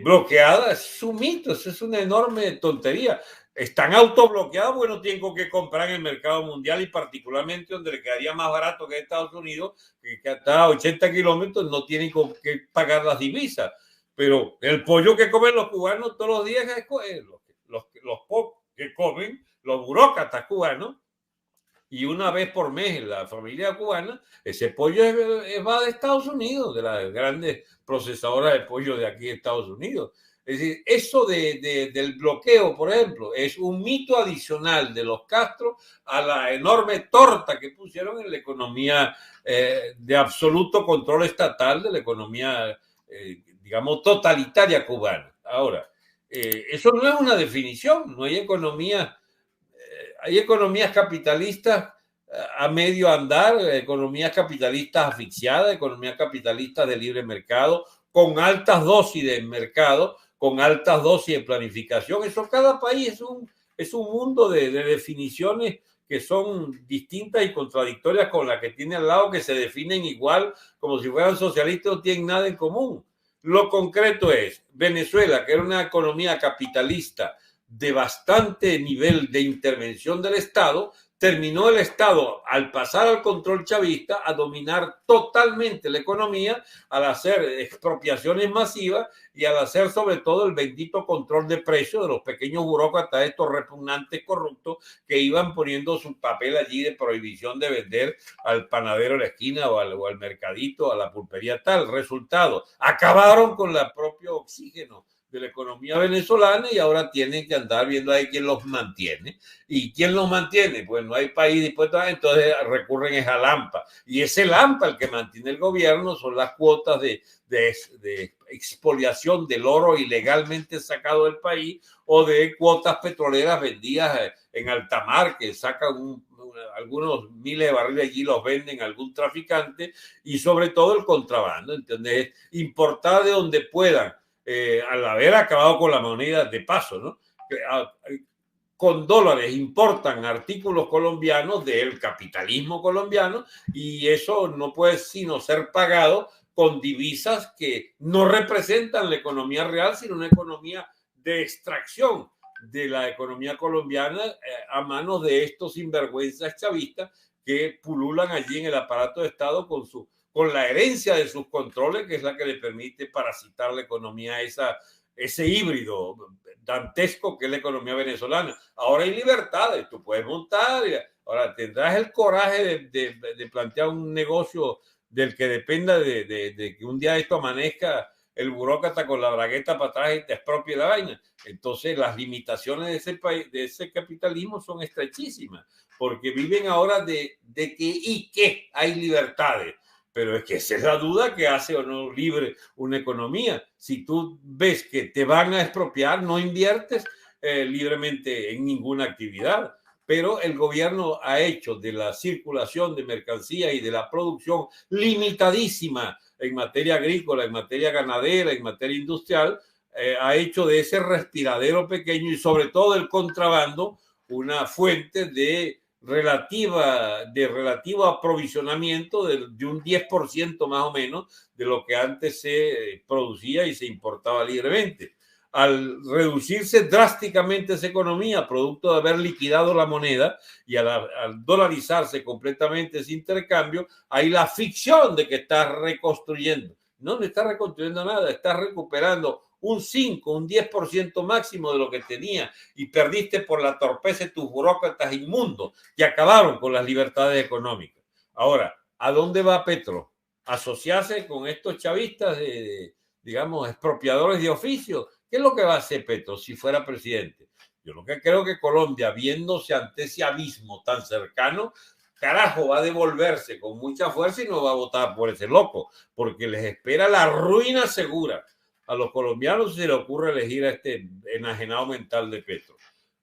bloqueada, es un mito, eso es una enorme tontería. Están autobloqueados, bueno, tienen que comprar en el mercado mundial y particularmente donde le quedaría más barato que Estados Unidos, que está a 80 kilómetros, no tienen que pagar las divisas. Pero el pollo que comen los cubanos todos los días es los pocos que comen los burócratas cubanos, y una vez por mes en la familia cubana, ese pollo va de Estados Unidos, de las grandes procesadoras de pollo de aquí de Estados Unidos. Es decir, eso del bloqueo, por ejemplo, es un mito adicional de los Castro a la enorme torta que pusieron en la economía de absoluto control estatal, de la economía, digamos, totalitaria cubana. Ahora, eso no es una definición, no hay economía. Hay economías capitalistas a medio andar, economías capitalistas asfixiadas, economías capitalistas de libre mercado, con altas dosis de mercado, con altas dosis de planificación. Eso, cada país es un mundo de definiciones que son distintas y contradictorias con las que tiene al lado, que se definen igual, como si fueran socialistas, no tienen nada en común. Lo concreto es, Venezuela, que era una economía capitalista de bastante nivel de intervención del Estado, terminó el Estado, al pasar al control chavista, a dominar totalmente la economía, al hacer expropiaciones masivas y al hacer sobre todo el bendito control de precios de los pequeños burócratas, estos repugnantes corruptos que iban poniendo su papel allí de prohibición de vender al panadero de la esquina o al mercadito, a la pulpería tal. Resultado, acabaron con el propio oxígeno de la economía venezolana y ahora tienen que andar viendo ahí quién los mantiene. ¿Y quién los mantiene? Pues no hay país dispuesto a, entonces recurren a Lampa. Y ese Lampa, el que mantiene el gobierno, son las cuotas de expoliación del oro ilegalmente sacado del país o de cuotas petroleras vendidas en alta mar, que sacan algunos miles de barriles allí, los venden a algún traficante, y sobre todo el contrabando, ¿entendés? Importar de donde puedan. Al haber acabado con la moneda de paso, ¿no? Con dólares importan artículos colombianos del capitalismo colombiano y eso no puede sino ser pagado con divisas que no representan la economía real, sino una economía de extracción de la economía colombiana a manos de estos sinvergüenzas chavistas que pululan allí en el aparato de Estado con la herencia de sus controles, que es la que le permite parasitar la economía, ese híbrido dantesco que es la economía venezolana. Ahora hay libertades, tú puedes montar, ahora tendrás el coraje de plantear un negocio del que dependa de que un día esto amanezca el burócrata con la bragueta para atrás y te expropie la vaina. Entonces las limitaciones de ese país, de ese capitalismo, son estrechísimas, porque viven ahora de que hay libertades. Pero es que esa es la duda que hace o no libre una economía. Si tú ves que te van a expropiar, no inviertes libremente en ninguna actividad. Pero el gobierno ha hecho de la circulación de mercancías y de la producción limitadísima en materia agrícola, en materia ganadera, en materia industrial, ha hecho de ese respiradero pequeño y sobre todo el contrabando una fuente de relativo aprovisionamiento de un 10% más o menos de lo que antes se producía y se importaba libremente. Al reducirse drásticamente esa economía, producto de haber liquidado la moneda y al dolarizarse completamente ese intercambio, hay la ficción de que estás reconstruyendo. No estás reconstruyendo nada, estás recuperando un 5, un 10% máximo de lo que tenía y perdiste por la torpeza de tus burócratas inmundos que acabaron con las libertades económicas. Ahora, ¿a dónde va Petro? ¿Asociarse con estos chavistas, digamos, expropiadores de oficio? ¿Qué es lo que va a hacer Petro si fuera presidente? Yo lo que creo que Colombia, viéndose ante ese abismo tan cercano, carajo, va a devolverse con mucha fuerza y no va a votar por ese loco, porque les espera la ruina segura. A los colombianos se les ocurre elegir a este enajenado mental de Petro.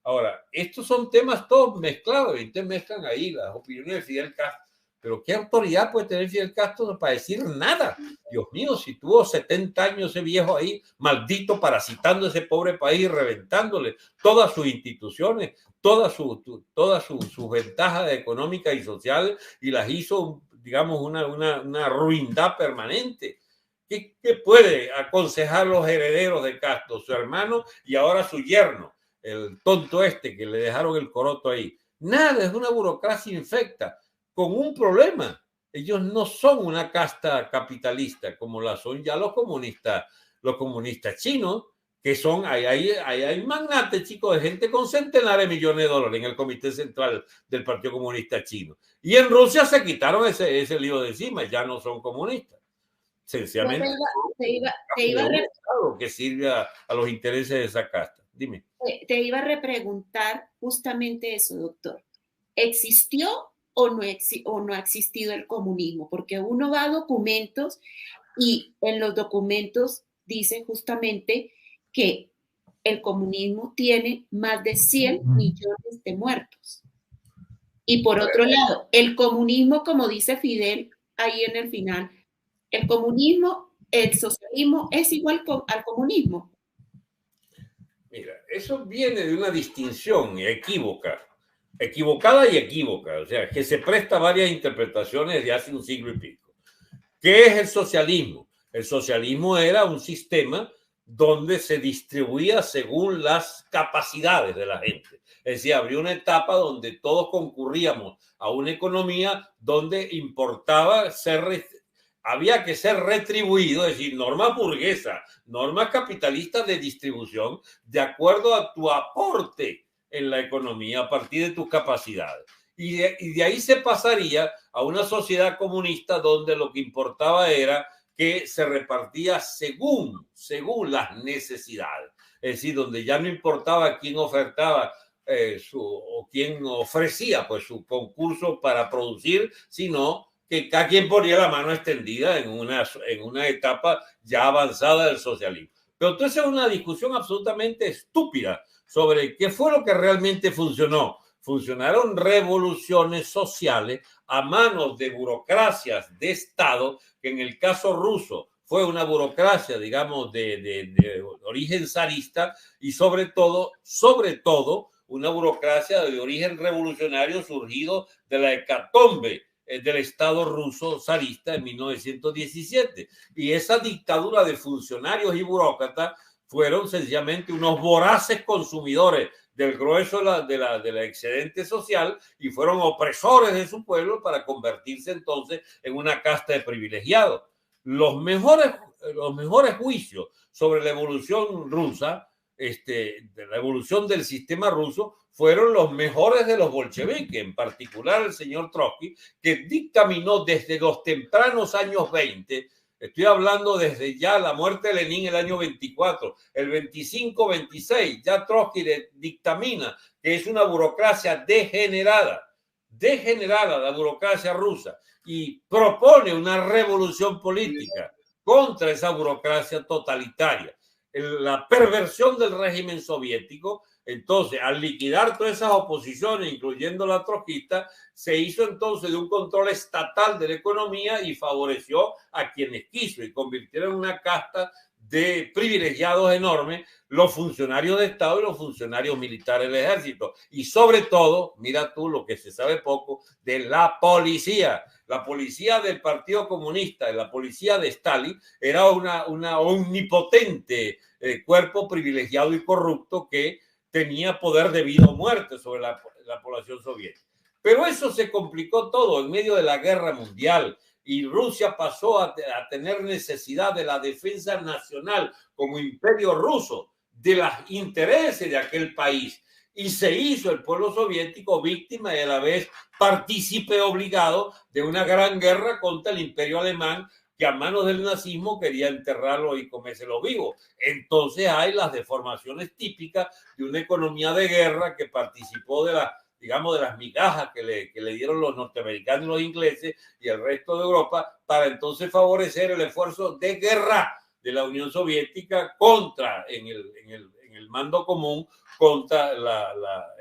Ahora, estos son temas todos mezclados, y ustedes mezclan ahí las opiniones de Fidel Castro. Pero ¿qué autoridad puede tener Fidel Castro para decir nada? Dios mío, si tuvo 70 años ese viejo ahí, maldito, parasitando ese pobre país, reventándole todas sus instituciones, todas sus ventajas económicas y sociales, y las hizo, digamos, una ruindad permanente. ¿Qué puede aconsejar los herederos de Castro? Su hermano y ahora su yerno, el tonto este que le dejaron el coroto ahí. Nada, es una burocracia infecta, con un problema. Ellos no son una casta capitalista como la son ya los comunistas chinos, que son, hay magnates, chicos, de gente con centenares de millones de dólares en el Comité Central del Partido Comunista Chino. Y en Rusia se quitaron ese lío de encima, ya no son comunistas. Sencillamente, que sirve a los intereses de esa casta. Dime. Te iba a repreguntar justamente eso, doctor. ¿Existió o no ha existido el comunismo? Porque uno va a documentos y en los documentos dice justamente que el comunismo tiene más de 100 millones de muertos. Y por otro lado, el comunismo, como dice Fidel ahí en el final, el comunismo, el socialismo es igual al comunismo. Mira, eso viene de una distinción equivocada y equívoca, o sea, que se presta a varias interpretaciones de hace un siglo y pico. ¿Qué es el socialismo? El socialismo era un sistema donde se distribuía según las capacidades de la gente. Es decir, habría una etapa donde todos concurríamos a una economía donde importaba había que ser retribuido, es decir, normas burguesas, normas capitalistas de distribución, de acuerdo a tu aporte en la economía a partir de tus capacidades. Y de ahí se pasaría a una sociedad comunista donde lo que importaba era que se repartía según las necesidades. Es decir, donde ya no importaba quién ofertaba o quién ofrecía pues, su concurso para producir, sino que cada quien ponía la mano extendida en una etapa ya avanzada del socialismo. Pero entonces es una discusión absolutamente estúpida sobre qué fue lo que realmente funcionó. Funcionaron revoluciones sociales a manos de burocracias de Estado, que en el caso ruso fue una burocracia, digamos, de origen zarista y sobre todo, una burocracia de origen revolucionario surgido de la hecatombe del Estado ruso zarista en 1917. Y esa dictadura de funcionarios y burócratas fueron sencillamente unos voraces consumidores del grueso de la excedente social y fueron opresores de su pueblo para convertirse entonces en una casta de privilegiados. Los mejores juicios sobre la evolución rusa, de la evolución del sistema ruso, fueron los mejores de los bolcheviques, en particular el señor Trotsky, que dictaminó desde los tempranos años 20, estoy hablando desde ya la muerte de Lenin el año 24, el 25-26, ya Trotsky dictamina que es una burocracia degenerada la burocracia rusa, y propone una revolución política contra esa burocracia totalitaria, la perversión del régimen soviético. Entonces, al liquidar todas esas oposiciones, incluyendo la trotskista, se hizo entonces de un control estatal de la economía y favoreció a quienes quiso y convirtieron en una casta de privilegiados enormes los funcionarios de Estado y los funcionarios militares del ejército. Y sobre todo, mira tú lo que se sabe poco, de la policía. La policía del Partido Comunista, la policía de Stalin, era una omnipotente cuerpo privilegiado y corrupto que tenía poder de vida o muerte sobre la población soviética. Pero eso se complicó todo en medio de la guerra mundial y Rusia pasó a tener necesidad de la defensa nacional como imperio ruso, de los intereses de aquel país. Y se hizo el pueblo soviético víctima y a la vez partícipe obligado de una gran guerra contra el imperio alemán, que a manos del nazismo quería enterrarlo y comérselo vivo. Entonces hay las deformaciones típicas de una economía de guerra que participó de las migajas que le dieron los norteamericanos y los ingleses y el resto de Europa para entonces favorecer el esfuerzo de guerra de la Unión Soviética contra, en el el mando común contra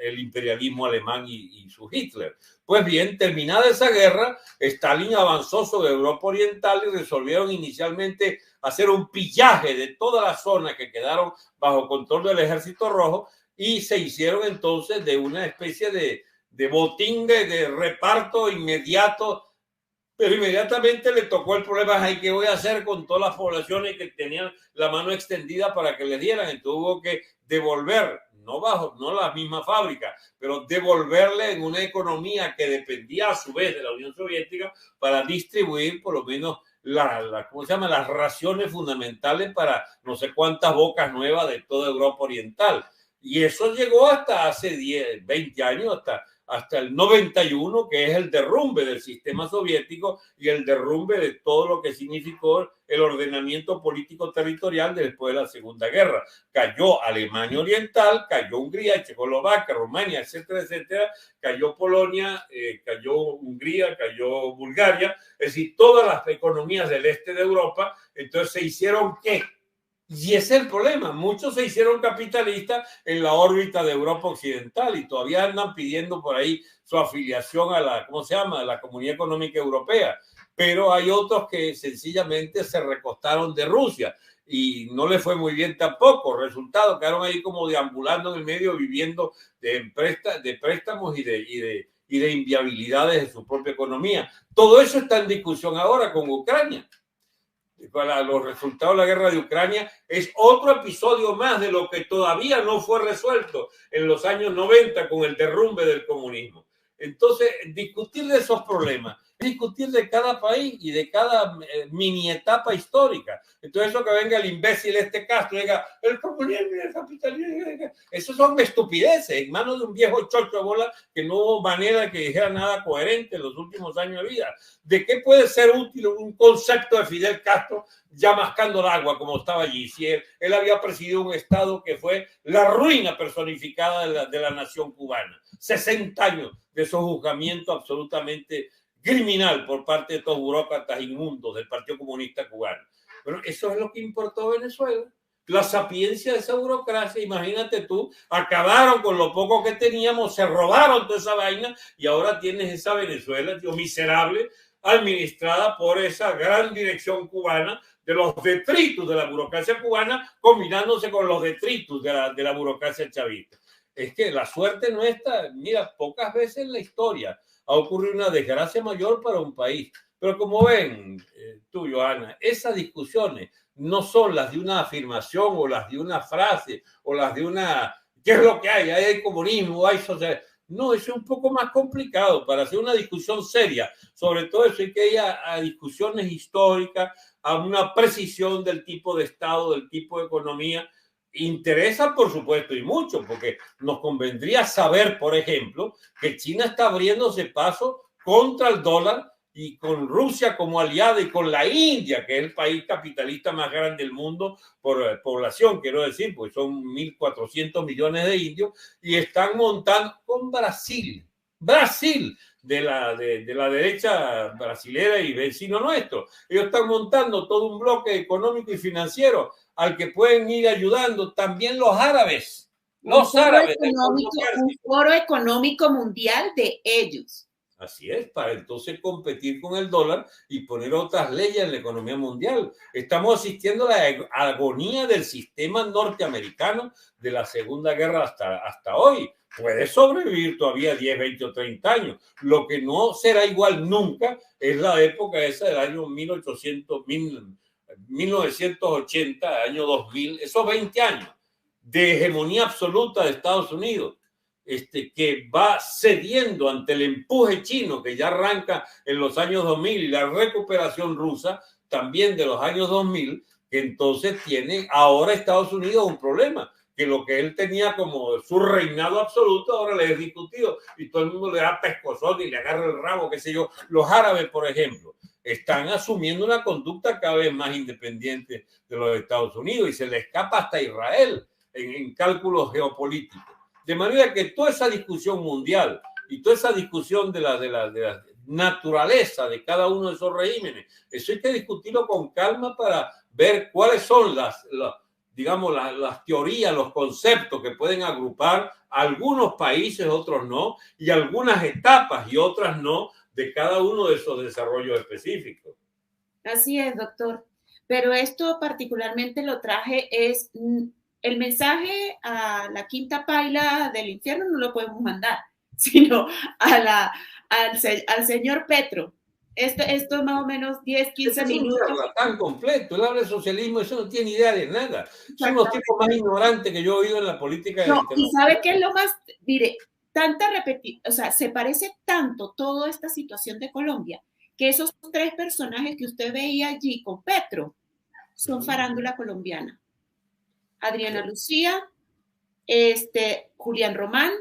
el imperialismo alemán y su Hitler. Pues bien, terminada esa guerra, Stalin avanzó sobre Europa Oriental y resolvieron inicialmente hacer un pillaje de toda la zona que quedaron bajo control del Ejército Rojo y se hicieron entonces de una especie de botín de reparto inmediato. Pero inmediatamente le tocó el problema, ¿qué voy a hacer con todas las poblaciones que tenían la mano extendida para que les dieran? Entonces tuvo que devolver, no la misma fábrica, pero devolverle en una economía que dependía a su vez de la Unión Soviética para distribuir por lo menos las raciones fundamentales para no sé cuántas bocas nuevas de toda Europa Oriental. Y eso llegó hasta hace 10, 20 años, hasta el 91, que es el derrumbe del sistema soviético y el derrumbe de todo lo que significó el ordenamiento político territorial después de la Segunda Guerra. Cayó Alemania Oriental, cayó Hungría, Checoslovaquia, Rumania, etcétera, etcétera, cayó Polonia, cayó Hungría, cayó Bulgaria, es decir, todas las economías del este de Europa. Entonces se hicieron ¿qué? Y ese es el problema. Muchos se hicieron capitalistas en la órbita de Europa Occidental y todavía andan pidiendo por ahí su afiliación a la Comunidad Económica Europea. Pero hay otros que sencillamente se recostaron de Rusia y no les fue muy bien tampoco. Resultado, quedaron ahí como deambulando en el medio, viviendo de préstamos y de inviabilidades de su propia economía. Todo eso está en discusión ahora con Ucrania. Para los resultados de la guerra de Ucrania es otro episodio más de lo que todavía no fue resuelto en los años 90 con el derrumbe del comunismo. Entonces, discutir de esos problemas, discutir de cada país y de cada mini etapa histórica. Entonces, eso que venga el imbécil Castro y diga, el comunismo y el capitalismo, eso son estupideces en manos de un viejo chocho de bola que no hubo manera de que dijera nada coherente en los últimos años de vida. ¿De qué puede ser útil un concepto de Fidel Castro ya mascando el agua como estaba allí? Si él había presidido un estado que fue la ruina personificada de la nación cubana. 60 años de sojuzgamiento absolutamente criminal por parte de estos burócratas inmundos del Partido Comunista Cubano. Pero eso es lo que importó a Venezuela. La sapiencia de esa burocracia, imagínate tú, acabaron con lo poco que teníamos, se robaron toda esa vaina y ahora tienes esa Venezuela, tío, miserable, administrada por esa gran dirección cubana de los detritus de la burocracia cubana combinándose con los detritus de la burocracia chavista. Es que la suerte nuestra, mira, pocas veces en la historia ha ocurrido una desgracia mayor para un país. Pero como ven, tú, Johanna, esas discusiones no son las de una afirmación o las de una frase o las de una... ¿Qué es lo que hay? Hay comunismo, hay socialismo. No, eso es un poco más complicado. Para hacer una discusión seria sobre todo eso hay que ir a discusiones históricas, a una precisión del tipo de Estado, del tipo de economía. Interesa, por supuesto, y mucho, porque nos convendría saber, por ejemplo, que China está abriéndose paso contra el dólar y con Rusia como aliada y con la India, que es el país capitalista más grande del mundo por población, quiero decir, pues son 1.400 millones de indios, y están montando con Brasil de la derecha brasilera y vecino nuestro. Ellos están montando todo un bloque económico y financiero al que pueden ir ayudando también los árabes. Un foro económico mundial de ellos. Así es, para entonces competir con el dólar y poner otras leyes en la economía mundial. Estamos asistiendo a la agonía del sistema norteamericano de la Segunda Guerra hasta hoy. Puede sobrevivir todavía 10, 20 o 30 años. Lo que no será igual nunca es la época esa del año 1980, año 2000, esos 20 años de hegemonía absoluta de Estados Unidos, que va cediendo ante el empuje chino que ya arranca en los años 2000 y la recuperación rusa también de los años 2000, que entonces tiene ahora Estados Unidos un problema, que lo que él tenía como su reinado absoluto ahora le es discutido y todo el mundo le da pescozón y le agarra el rabo, qué sé yo. Los árabes, por ejemplo, están asumiendo una conducta cada vez más independiente de los Estados Unidos y se le escapa hasta Israel en cálculos geopolíticos. De manera que toda esa discusión mundial y toda esa discusión de la naturaleza de cada uno de esos regímenes, eso hay que discutirlo con calma para ver cuáles son digamos, las teorías, los conceptos que pueden agrupar algunos países, otros no, y algunas etapas y otras no, de cada uno de esos desarrollos específicos. Así es, doctor. Pero esto particularmente lo traje es el mensaje a la quinta paila del infierno no lo podemos mandar, sino al señor Petro. Esto es más o menos 10, 15 minutos. Es un charlatán completo. Él habla de socialismo, eso no tiene idea de nada. Son los tipos más ignorantes que yo he oído en la política. No, y ¿sabe qué es lo más? Mire, o sea, se parece tanto toda esta situación de Colombia que esos tres personajes que usted veía allí con Petro son farándula colombiana. Adriana Lucía, Julián Román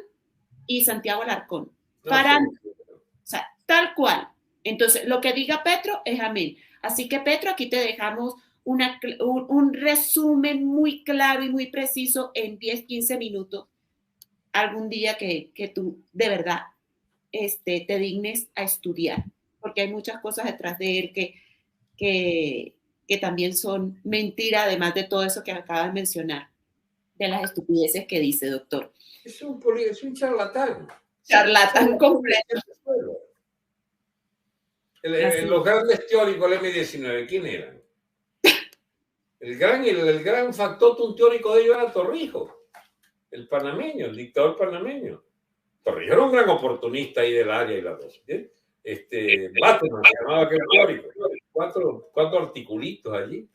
y Santiago Alarcón. Farándula. O sea, tal cual. Entonces, lo que diga Petro es amén. Así que, Petro, aquí te dejamos un resumen muy claro y muy preciso en 10, 15 minutos. Algún día que tú de verdad te dignes a estudiar, porque hay muchas cosas detrás de él que también son mentira, además de todo eso que acaba de mencionar, de las estupideces que dice, doctor. Es un charlatán. Charlatán completo. Los grandes teóricos del M19, ¿quién eran? El gran factotum teórico de ellos era Torrijos, el panameño, el dictador panameño. Torrijos era un gran oportunista ahí del área y la cosa. Bateman se llamaba aquel teórico. Cuatro articulitos allí.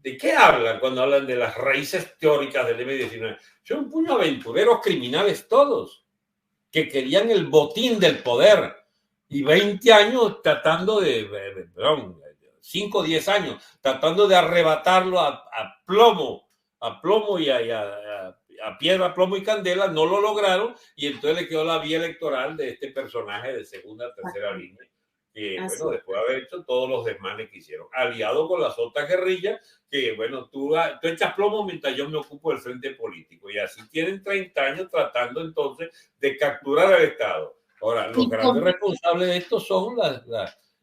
¿De qué hablan cuando hablan de las raíces teóricas del M19? Son un puño aventureros criminales todos, que querían el botín del poder. Y 20 años tratando perdón, 5 o 10 años, tratando de arrebatarlo a plomo y a piedra, plomo y candela, no lo lograron, y entonces le quedó la vía electoral de este personaje de segunda, tercera línea, que, bueno, después de haber hecho todos los desmanes que hicieron, aliado con las otras guerrillas, que, bueno, tú echas plomo mientras yo me ocupo del frente político, y así tienen 30 años tratando entonces de capturar al Estado. Ahora, los grandes responsables de esto son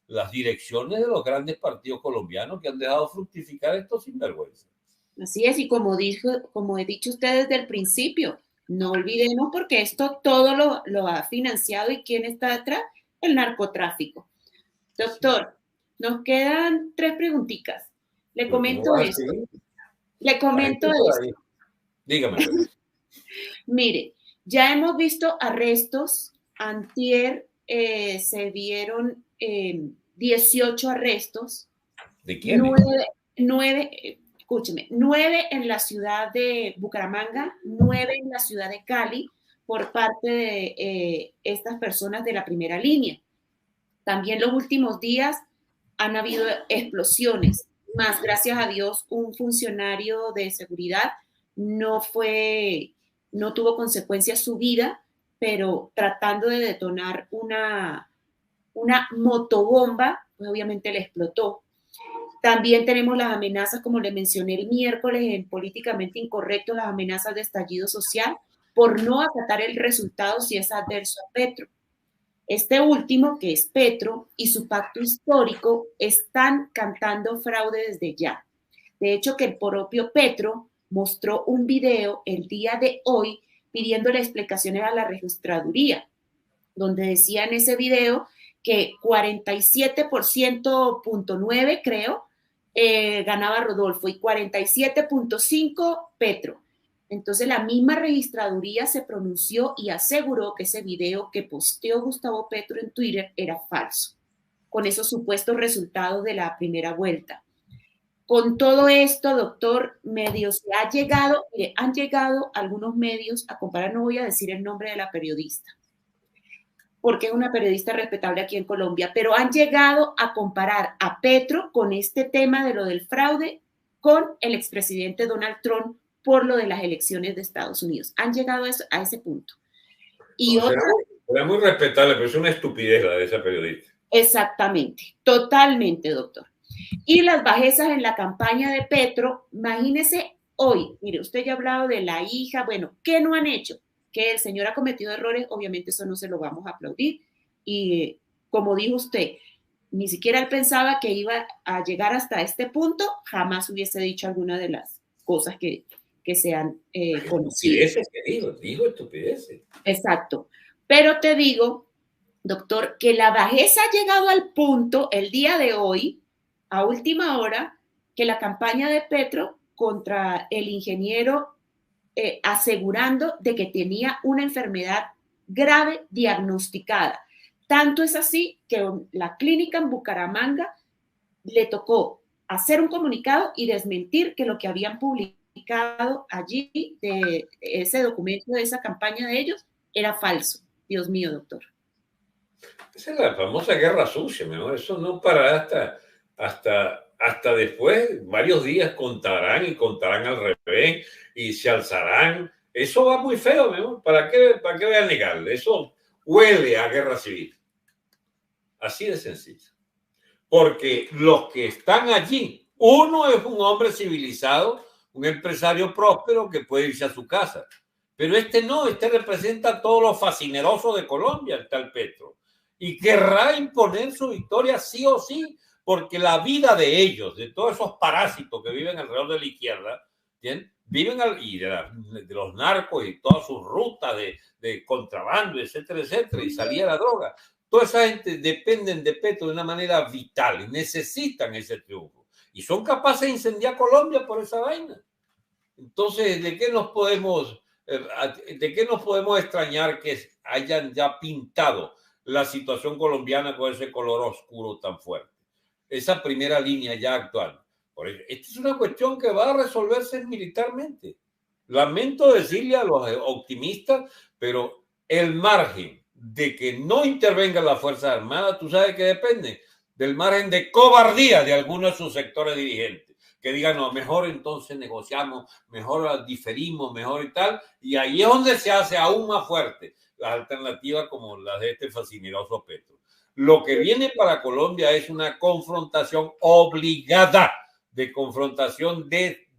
las direcciones de los grandes partidos colombianos que han dejado fructificar estos sinvergüenzas. Así es, y como he dicho usted desde el principio, no olvidemos porque esto todo lo ha financiado y ¿quién está detrás? El narcotráfico. Doctor, nos quedan 3 preguntitas. Le comento esto. Dígame. Mire, ya hemos visto arrestos. Antier se dieron 18 arrestos. ¿De quién? 9 en la ciudad de Bucaramanga, 9 en la ciudad de Cali por parte de estas personas de la primera línea. También los últimos días han habido explosiones, más gracias a Dios un funcionario de seguridad no tuvo consecuencias su vida, pero tratando de detonar una motobomba, pues obviamente le explotó. También tenemos las amenazas, como le mencioné el miércoles, en Políticamente Incorrecto, las amenazas de estallido social por no acatar el resultado si es adverso a Petro. Este último, que es Petro, y su pacto histórico están cantando fraude desde ya. De hecho, que el propio Petro mostró un video el día de hoy pidiéndole explicaciones a la registraduría, donde decía en ese video que 47.9, creo, ganaba Rodolfo y 47.5 Petro. Entonces la misma registraduría se pronunció y aseguró que ese video que posteó Gustavo Petro en Twitter era falso, con esos supuestos resultados de la primera vuelta. Con todo esto, doctor, han llegado algunos medios a comparar, no voy a decir el nombre de la periodista, porque es una periodista respetable aquí en Colombia, pero han llegado a comparar a Petro con este tema de lo del fraude con el expresidente Donald Trump por lo de las elecciones de Estados Unidos. Han llegado a ese punto. Y era muy respetable, pero es una estupidez la de esa periodista. Exactamente, totalmente, doctor. Y las bajezas en la campaña de Petro, imagínese hoy, mire, usted ya ha hablado de la hija, bueno, ¿qué no han hecho? Que el señor ha cometido errores, obviamente eso no se lo vamos a aplaudir. Y como dijo usted, ni siquiera él pensaba que iba a llegar hasta este punto, jamás hubiese dicho alguna de las cosas que se han conocido. Estupideces, digo estupideces. Exacto. Pero te digo, doctor, que la bajeza ha llegado al punto el día de hoy, a última hora, que la campaña de Petro contra el ingeniero asegurando de que tenía una enfermedad grave diagnosticada. Tanto es así que la clínica en Bucaramanga le tocó hacer un comunicado y desmentir que lo que habían publicado allí de ese documento, de esa campaña de ellos, era falso. Dios mío, doctor. Esa es la famosa guerra sucia, mi amor. Eso no parará hasta después. Varios días contarán y contarán al revés y se alzarán. Eso va muy feo, mi amor. ¿Para qué voy a negarle? Eso huele a guerra civil. Así de sencillo. Porque los que están allí, uno es un hombre civilizado, un empresario próspero que puede irse a su casa. Pero este no, este representa a todos los fascinerosos de Colombia, el tal Petro. Y querrá imponer su victoria sí o sí, porque la vida de ellos, de todos esos parásitos que viven alrededor de la izquierda, ¿bien? Y de los narcos y todas sus rutas de contrabando, etcétera, etcétera, y salida de la droga. Toda esa gente dependen de Petro de una manera vital y necesitan ese triunfo. Y son capaces de incendiar Colombia por esa vaina. Entonces, ¿de qué nos podemos extrañar que hayan ya pintado la situación colombiana con ese color oscuro tan fuerte? Esa primera línea ya actual. Por eso, esta es una cuestión que va a resolverse militarmente. Lamento decirle a los optimistas, pero el margen de que no intervengan las Fuerzas Armadas, tú sabes que depende del margen de cobardía de algunos de sus sectores dirigentes, que digan, no, mejor entonces negociamos, mejor diferimos, mejor y tal, y ahí es donde se hace aún más fuerte las alternativas como las de este fascineroso Petro. Lo que viene para Colombia es una confrontación obligada, de confrontación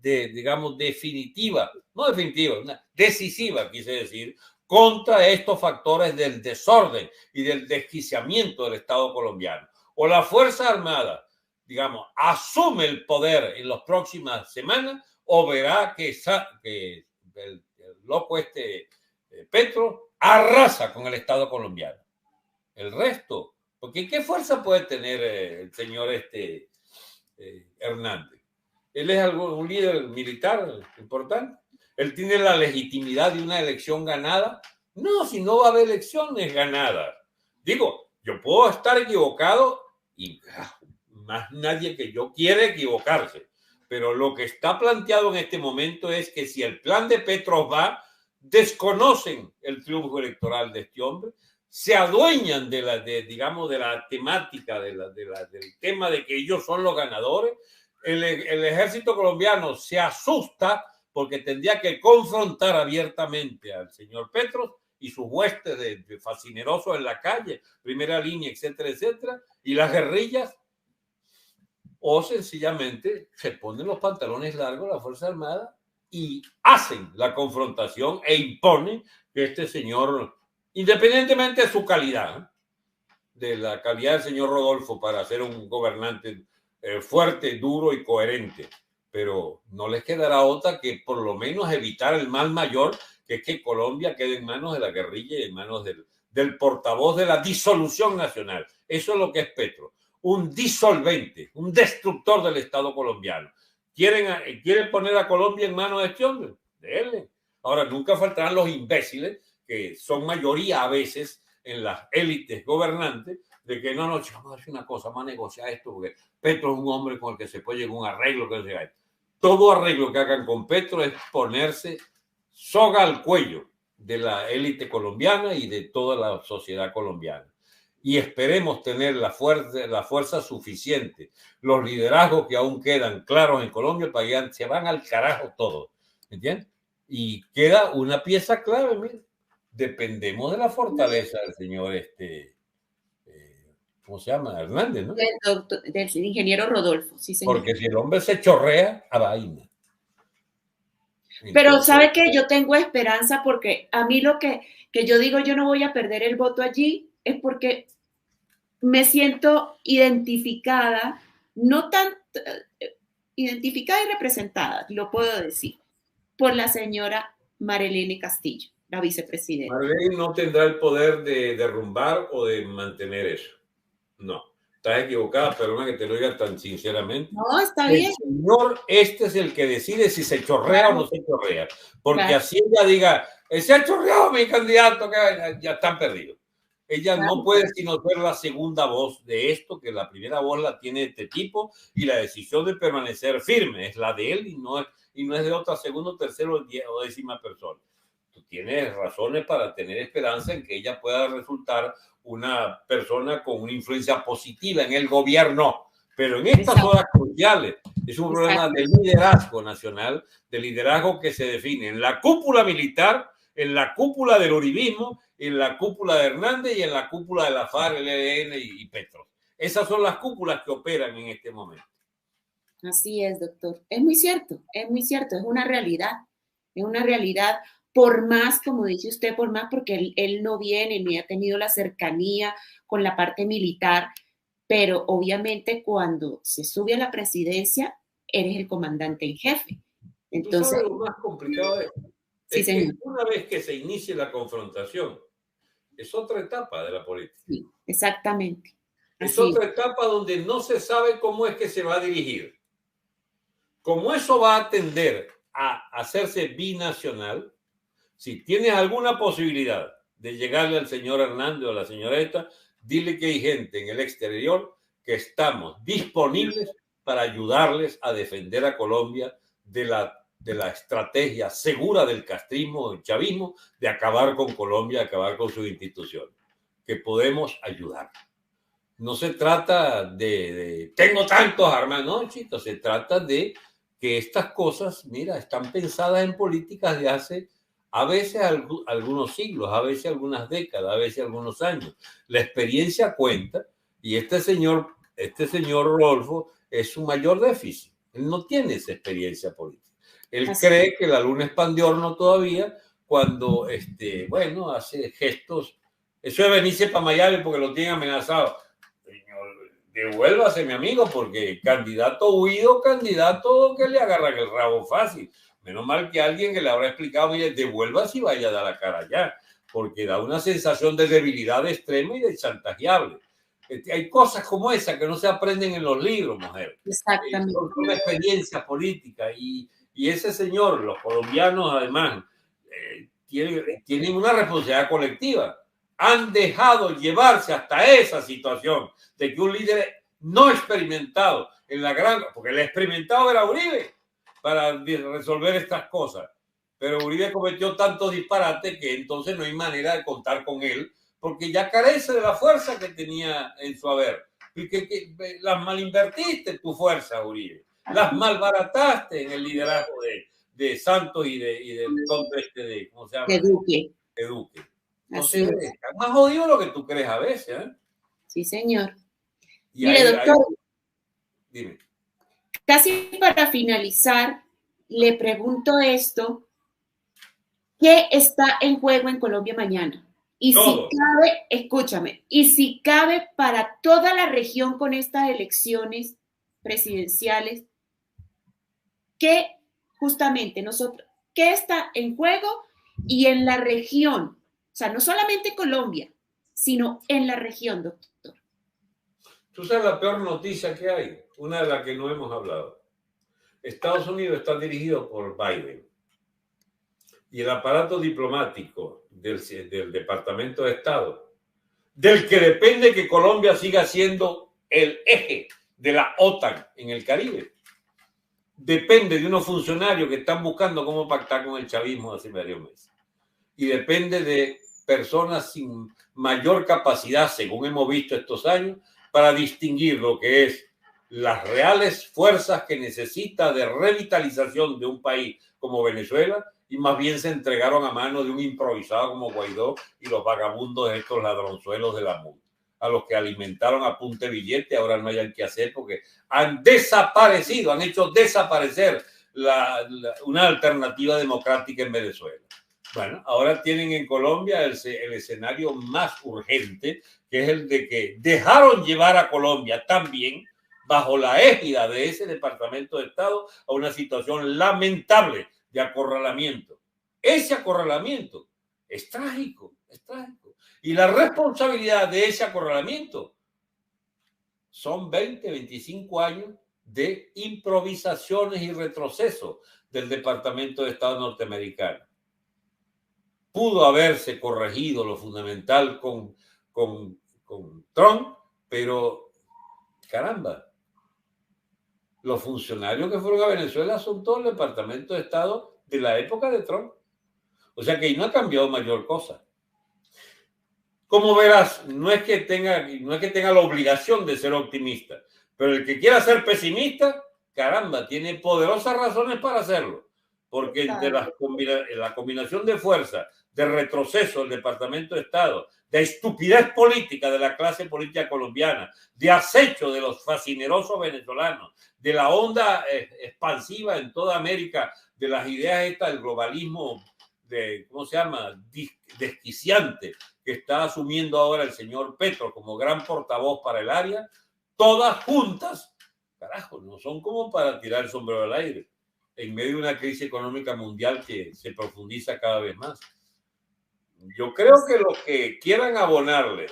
digamos, definitiva, no definitiva, una decisiva, quise decir, contra estos factores del desorden y del desquiciamiento del Estado colombiano. O la Fuerza Armada, digamos, asume el poder en las próximas semanas, o verá que el loco Petro arrasa con el Estado colombiano. El resto, porque ¿qué fuerza puede tener el señor Hernández? Él es un líder militar importante. Él tiene la legitimidad de una elección ganada. No, si no va a haber elecciones ganadas. Digo, yo puedo estar equivocado y más nadie que yo quiere equivocarse. Pero lo que está planteado en este momento es que si el plan de Petro va, desconocen el triunfo electoral de este hombre, se adueñan de la temática, del tema de que ellos son los ganadores. El ejército colombiano se asusta porque tendría que confrontar abiertamente al señor Petro y sus huestes de fascinerosos en la calle, primera línea, etcétera, etcétera, y las guerrillas, o sencillamente se ponen los pantalones largos la Fuerza Armada y hacen la confrontación e imponen que este señor, independientemente de su calidad, de la calidad del señor Rodolfo para ser un gobernante fuerte, duro y coherente, pero no les quedará otra que por lo menos evitar el mal mayor, que es que Colombia quede en manos de la guerrilla y en manos del portavoz de la disolución nacional. Eso es lo que es Petro, un disolvente, un destructor del Estado colombiano. ¿Quieren poner a Colombia en manos de este hombre? Denle. Ahora, nunca faltarán los imbéciles, que son mayoría a veces en las élites gobernantes, de que no, vamos a hacer una cosa, vamos a negociar esto, porque Petro es un hombre con el que se puede llegar a un arreglo. Todo arreglo que hagan con Petro es ponerse soga al cuello de la élite colombiana y de toda la sociedad colombiana. Y esperemos tener la fuerza suficiente, los liderazgos que aún quedan claros en Colombia, para que se van al carajo todos, ¿entiendes? Y queda una pieza clave, mire, dependemos de la fortaleza del señor ¿cómo se llama? Hernández, ¿no? Del ingeniero Rodolfo, sí, señor. Porque si el hombre se chorrea, a vaina. Pero ¿sabe qué? Yo tengo esperanza, porque a mí lo que yo digo, yo no voy a perder el voto allí, es porque me siento identificada, no tanto, identificada y representada, lo puedo decir, por la señora Marlene Castillo, la vicepresidenta. Marlene no tendrá el poder de derrumbar o de mantener eso. No, estás equivocada, perdona que te lo diga tan sinceramente. No, está bien. El señor este es el que decide si se chorrea o no se chorrea. Porque así ella diga, se ha chorreado mi candidato, que ya están perdidos. Ella no puede sino ser la segunda voz de esto, que la primera voz la tiene este tipo, y la decisión de permanecer firme es la de él y no es de otra segunda, tercera o décima persona. Tú tienes razones para tener esperanza en que ella pueda resultar una persona con una influencia positiva en el gobierno, pero en estas horas cruciales es un problema de liderazgo nacional, de liderazgo que se define en la cúpula militar, en la cúpula del uribismo, en la cúpula de Hernández y en la cúpula de la FARC, el ELN y Petro. Esas son las cúpulas que operan en este momento. Así es, doctor. Es muy cierto, es una realidad, por más, como dice usted, por más porque él no viene ni ha tenido la cercanía con la parte militar, pero obviamente cuando se sube a la presidencia, eres el comandante en jefe. Entonces, ¿tú sabes lo más complicado de esto? Sí, es señor. que una vez que se inicie la confrontación, es otra etapa de la política. Sí, exactamente. Es otra etapa donde no se sabe cómo es que se va a dirigir. Como eso va a tender a hacerse binacional, si tienes alguna posibilidad de llegarle al señor Hernández o a la señora esta, dile que hay gente en el exterior que estamos disponibles para ayudarles a defender a Colombia de la estrategia segura del castrismo, del chavismo, de acabar con Colombia, acabar con sus instituciones, que podemos ayudar. No se trata de tengo tantos armas, no, chicos, se trata de que estas cosas, mira, están pensadas en políticas de hace a veces algunos siglos, a veces algunas décadas, a veces algunos años. La experiencia cuenta y este señor Rodolfo es su mayor déficit. Él no tiene esa experiencia política. Él cree que la luna es pan de horno todavía cuando, hace gestos. Eso es venirse para Miami porque lo tienen amenazado. Señor, devuélvase, mi amigo, porque candidato huido, candidato que le agarran el rabo fácil. Menos mal que alguien que le habrá explicado, mire, devuélvase y vaya a dar la cara allá, porque da una sensación de debilidad extrema y de chantajeable. Hay cosas como esa que no se aprenden en los libros, mujer. Exactamente. Son una experiencia política y ese señor, los colombianos además, tienen una responsabilidad colectiva. Han dejado llevarse hasta esa situación de que un líder no experimentado porque el experimentado era Uribe para resolver estas cosas, pero Uribe cometió tantos disparates que entonces no hay manera de contar con él porque ya carece de la fuerza que tenía en su haber. Y que las malinvertiste tu fuerza, Uribe. Las malbarataste en el liderazgo de Santos y del tonto ¿cómo se llama? De Duque. Entonces, es más jodido lo que tú crees a veces, ¿eh? Sí, señor. Y mire, doctor, dime. Casi para finalizar, le pregunto esto: ¿qué está en juego en Colombia mañana? Y todo. Si cabe, escúchame, y si cabe para toda la región con estas elecciones presidenciales, ¿qué está en juego y en la región? O sea, no solamente Colombia, sino en la región, doctor. Tú sabes la peor noticia que hay, una de las que no hemos hablado. Estados Unidos está dirigido por Biden y el aparato diplomático del Departamento de Estado, del que depende que Colombia siga siendo el eje de la OTAN en el Caribe, depende de unos funcionarios que están buscando cómo pactar con el chavismo hace varios meses. Y depende de personas sin mayor capacidad, según hemos visto estos años, para distinguir lo que es las reales fuerzas que necesita de revitalización de un país como Venezuela, y más bien se entregaron a manos de un improvisado como Guaidó y los vagabundos de estos ladronzuelos de la MUD, a los que alimentaron a punta de billete. Ahora no hayan que hacer porque han desaparecido, han hecho desaparecer una alternativa democrática en Venezuela. Bueno, ahora tienen en Colombia el escenario más urgente, que es el de que dejaron llevar a Colombia también bajo la égida de ese Departamento de Estado a una situación lamentable de acorralamiento. Ese acorralamiento es trágico, es trágico. Y la responsabilidad de ese acorralamiento son 20, 25 años de improvisaciones y retrocesos del Departamento de Estado norteamericano. Pudo haberse corregido lo fundamental con Trump, pero caramba, los funcionarios que fueron a Venezuela son todo el Departamento de Estado de la época de Trump. O sea que ahí no ha cambiado mayor cosa. Como verás, no es que tenga la obligación de ser optimista, pero el que quiera ser pesimista, caramba, tiene poderosas razones para hacerlo. Porque entre la combinación de fuerza, de retroceso del Departamento de Estado, de estupidez política de la clase política colombiana, de acecho de los fascinerosos venezolanos, de la onda expansiva en toda América, de las ideas estas del globalismo, ¿cómo se llama?, desquiciante, que está asumiendo ahora el señor Petro como gran portavoz para el área, todas juntas, carajo, no son como para tirar el sombrero al aire en medio de una crisis económica mundial que se profundiza cada vez más. Yo creo que los que quieran abonarle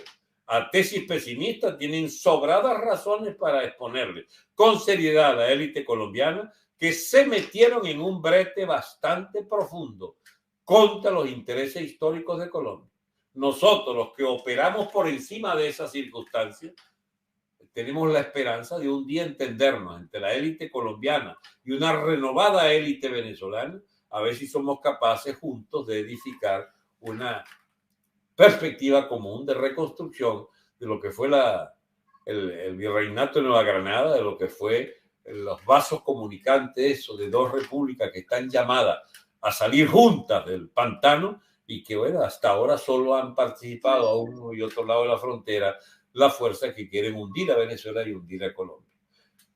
a tesis pesimistas tienen sobradas razones para exponerle con seriedad a la élite colombiana, que se metieron en un brete bastante profundo contra los intereses históricos de Colombia. Nosotros, los que operamos por encima de esas circunstancias, tenemos la esperanza de un día entendernos entre la élite colombiana y una renovada élite venezolana, a ver si somos capaces juntos de edificar una perspectiva común de reconstrucción de lo que fue el virreinato de Nueva Granada, de lo que fue los vasos comunicantes, eso de dos repúblicas que están llamadas a salir juntas del pantano y que, bueno, hasta ahora solo han participado a uno y otro lado de la frontera las fuerzas que quieren hundir a Venezuela y hundir a Colombia.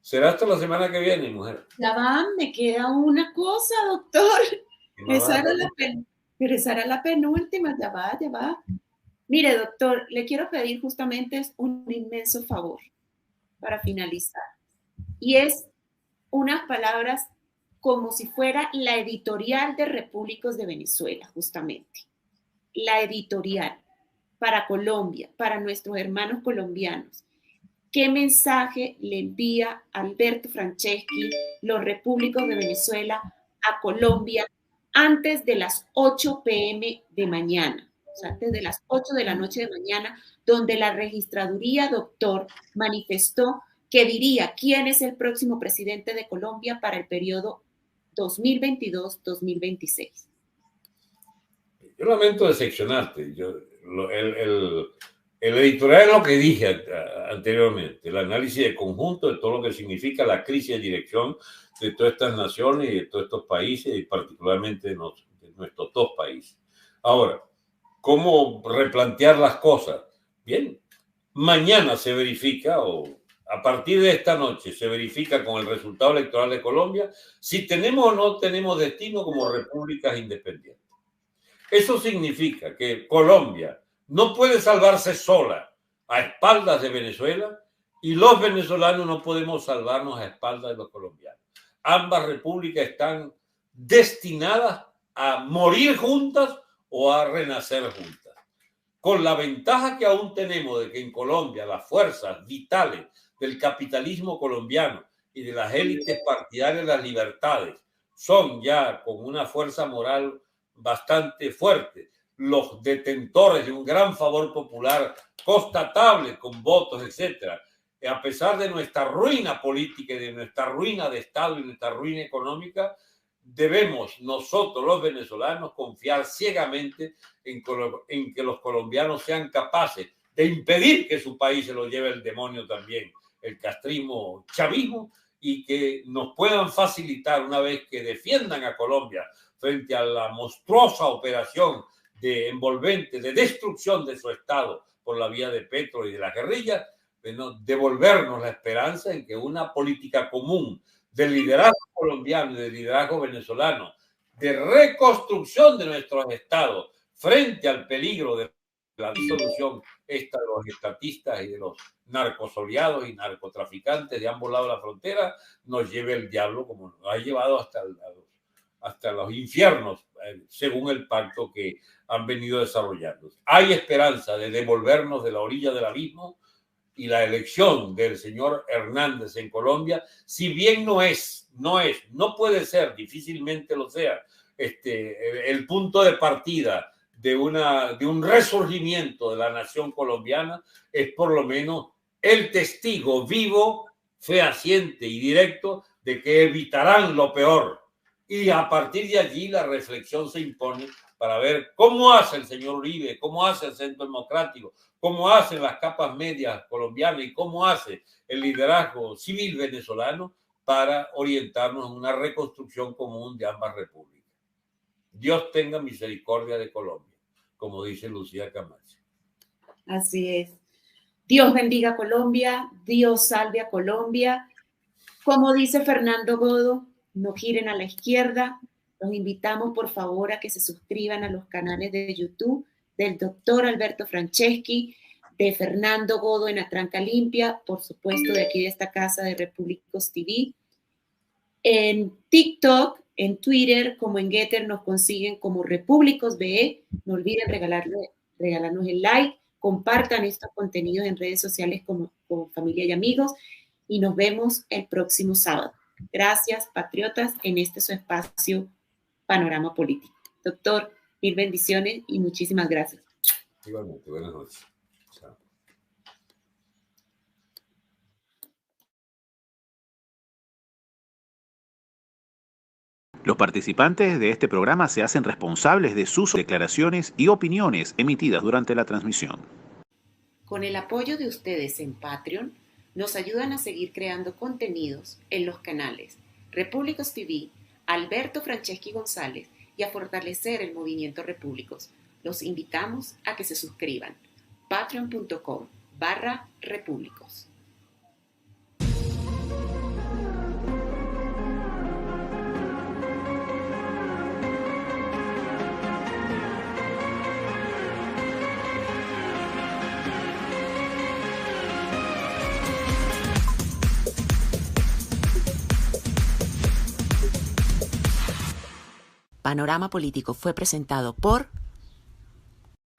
¿Será hasta la semana que viene, mujer? Ya va, me queda una cosa, doctor. Esa era la penúltima, ya va, ya va. Mire, doctor, le quiero pedir justamente un inmenso favor para finalizar. Y es unas palabras como si fuera la editorial de Repúblicos de Venezuela, justamente. La editorial para Colombia, para nuestros hermanos colombianos. ¿Qué mensaje le envía Alberto Franceschi, los Repúblicos de Venezuela, a Colombia antes de las 8 p.m. de mañana? O sea, antes de las 8 de la noche de mañana, donde la registraduría, doctor, manifestó que diría quién es el próximo presidente de Colombia para el periodo 2022-2026. Yo lamento decepcionarte. El editorial es lo que dije anteriormente, el análisis de conjunto de todo lo que significa la crisis de dirección de todas estas naciones y de todos estos países, y particularmente de nuestros dos países. Ahora, ¿cómo replantear las cosas? Bien, mañana se verifica, o a partir de esta noche se verifica con el resultado electoral de Colombia si tenemos o no tenemos destino como repúblicas independientes. Eso significa que Colombia no puede salvarse sola a espaldas de Venezuela y los venezolanos no podemos salvarnos a espaldas de los colombianos. Ambas repúblicas están destinadas a morir juntas o a renacer juntas. Con la ventaja que aún tenemos de que en Colombia las fuerzas vitales del capitalismo colombiano y de las élites partidarias de las libertades son ya con una fuerza moral bastante fuerte, los detentores de un gran favor popular constatable con votos, etcétera. A pesar de nuestra ruina política y de nuestra ruina de Estado y nuestra ruina económica, debemos nosotros los venezolanos confiar ciegamente en que los colombianos sean capaces de impedir que su país se lo lleve el demonio también, el castrismo, chavismo, y que nos puedan facilitar, una vez que defiendan a Colombia frente a la monstruosa operación de envolvente, de destrucción de su Estado por la vía de Petro y de la guerrilla, devolvernos la esperanza en que una política común de liderazgo colombiano y de liderazgo venezolano, de reconstrucción de nuestros estados frente al peligro de la disolución esta de los estatistas y de los narcosoleados y narcotraficantes de ambos lados de la frontera nos lleve el diablo, como nos ha llevado hasta los infiernos, según el pacto que han venido desarrollando. Hay esperanza de devolvernos de la orilla del abismo, y la elección del señor Hernández en Colombia, si bien no puede ser, difícilmente lo sea, el punto de partida de un resurgimiento de la nación colombiana, es por lo menos el testigo vivo, fehaciente y directo de que evitarán lo peor. Y a partir de allí la reflexión se impone para ver cómo hace el señor Uribe, cómo hace el Centro Democrático, cómo hacen las capas medias colombianas y cómo hace el liderazgo civil venezolano para orientarnos en una reconstrucción común de ambas repúblicas. Dios tenga misericordia de Colombia, como dice Lucía Camacho. Así es. Dios bendiga a Colombia, Dios salve a Colombia. Como dice Fernando Godo, no giren a la izquierda. Los invitamos, por favor, a que se suscriban a los canales de YouTube del doctor Alberto Franceschi, de Fernando Godo en Atranca Limpia, por supuesto, de aquí de esta casa de Repúblicos TV. En TikTok, en Twitter, como en Getter, nos consiguen como Repúblicos BE. No olviden regalarnos el like, compartan estos contenidos en redes sociales con familia y amigos, y nos vemos el próximo sábado. Gracias, patriotas, en este su espacio Panorama Político. Doctor, mil bendiciones y muchísimas gracias. Igualmente, buenas noches. Chao. Los participantes de este programa se hacen responsables de sus declaraciones y opiniones emitidas durante la transmisión. Con el apoyo de ustedes en Patreon, nos ayudan a seguir creando contenidos en los canales Repúblicos TV, Alberto Franceschi González y a fortalecer el movimiento Repúblicos. Los invitamos a que se suscriban. patreon.com/repúblicos. Panorama Político fue presentado por...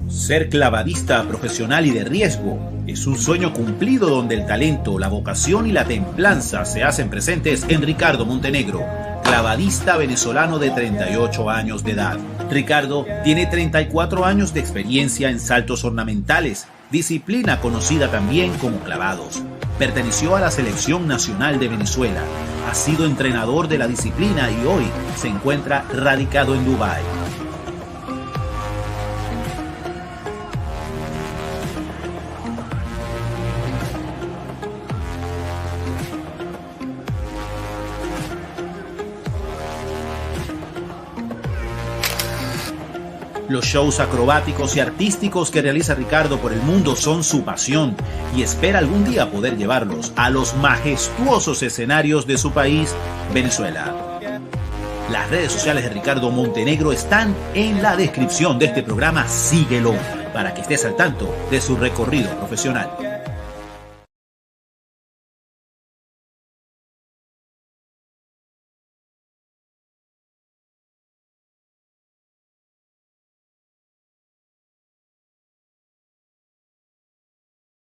Ser clavadista profesional y de riesgo es un sueño cumplido donde el talento, la vocación y la templanza se hacen presentes en Ricardo Montenegro, clavadista venezolano de 38 años de edad. Ricardo tiene 34 años de experiencia en saltos ornamentales, disciplina conocida también como clavados. Perteneció a la Selección Nacional de Venezuela, ha sido entrenador de la disciplina y hoy se encuentra radicado en Dubái. Los shows acrobáticos y artísticos que realiza Ricardo por el mundo son su pasión y espera algún día poder llevarlos a los majestuosos escenarios de su país, Venezuela. Las redes sociales de Ricardo Montenegro están en la descripción de este programa. Síguelo para que estés al tanto de su recorrido profesional.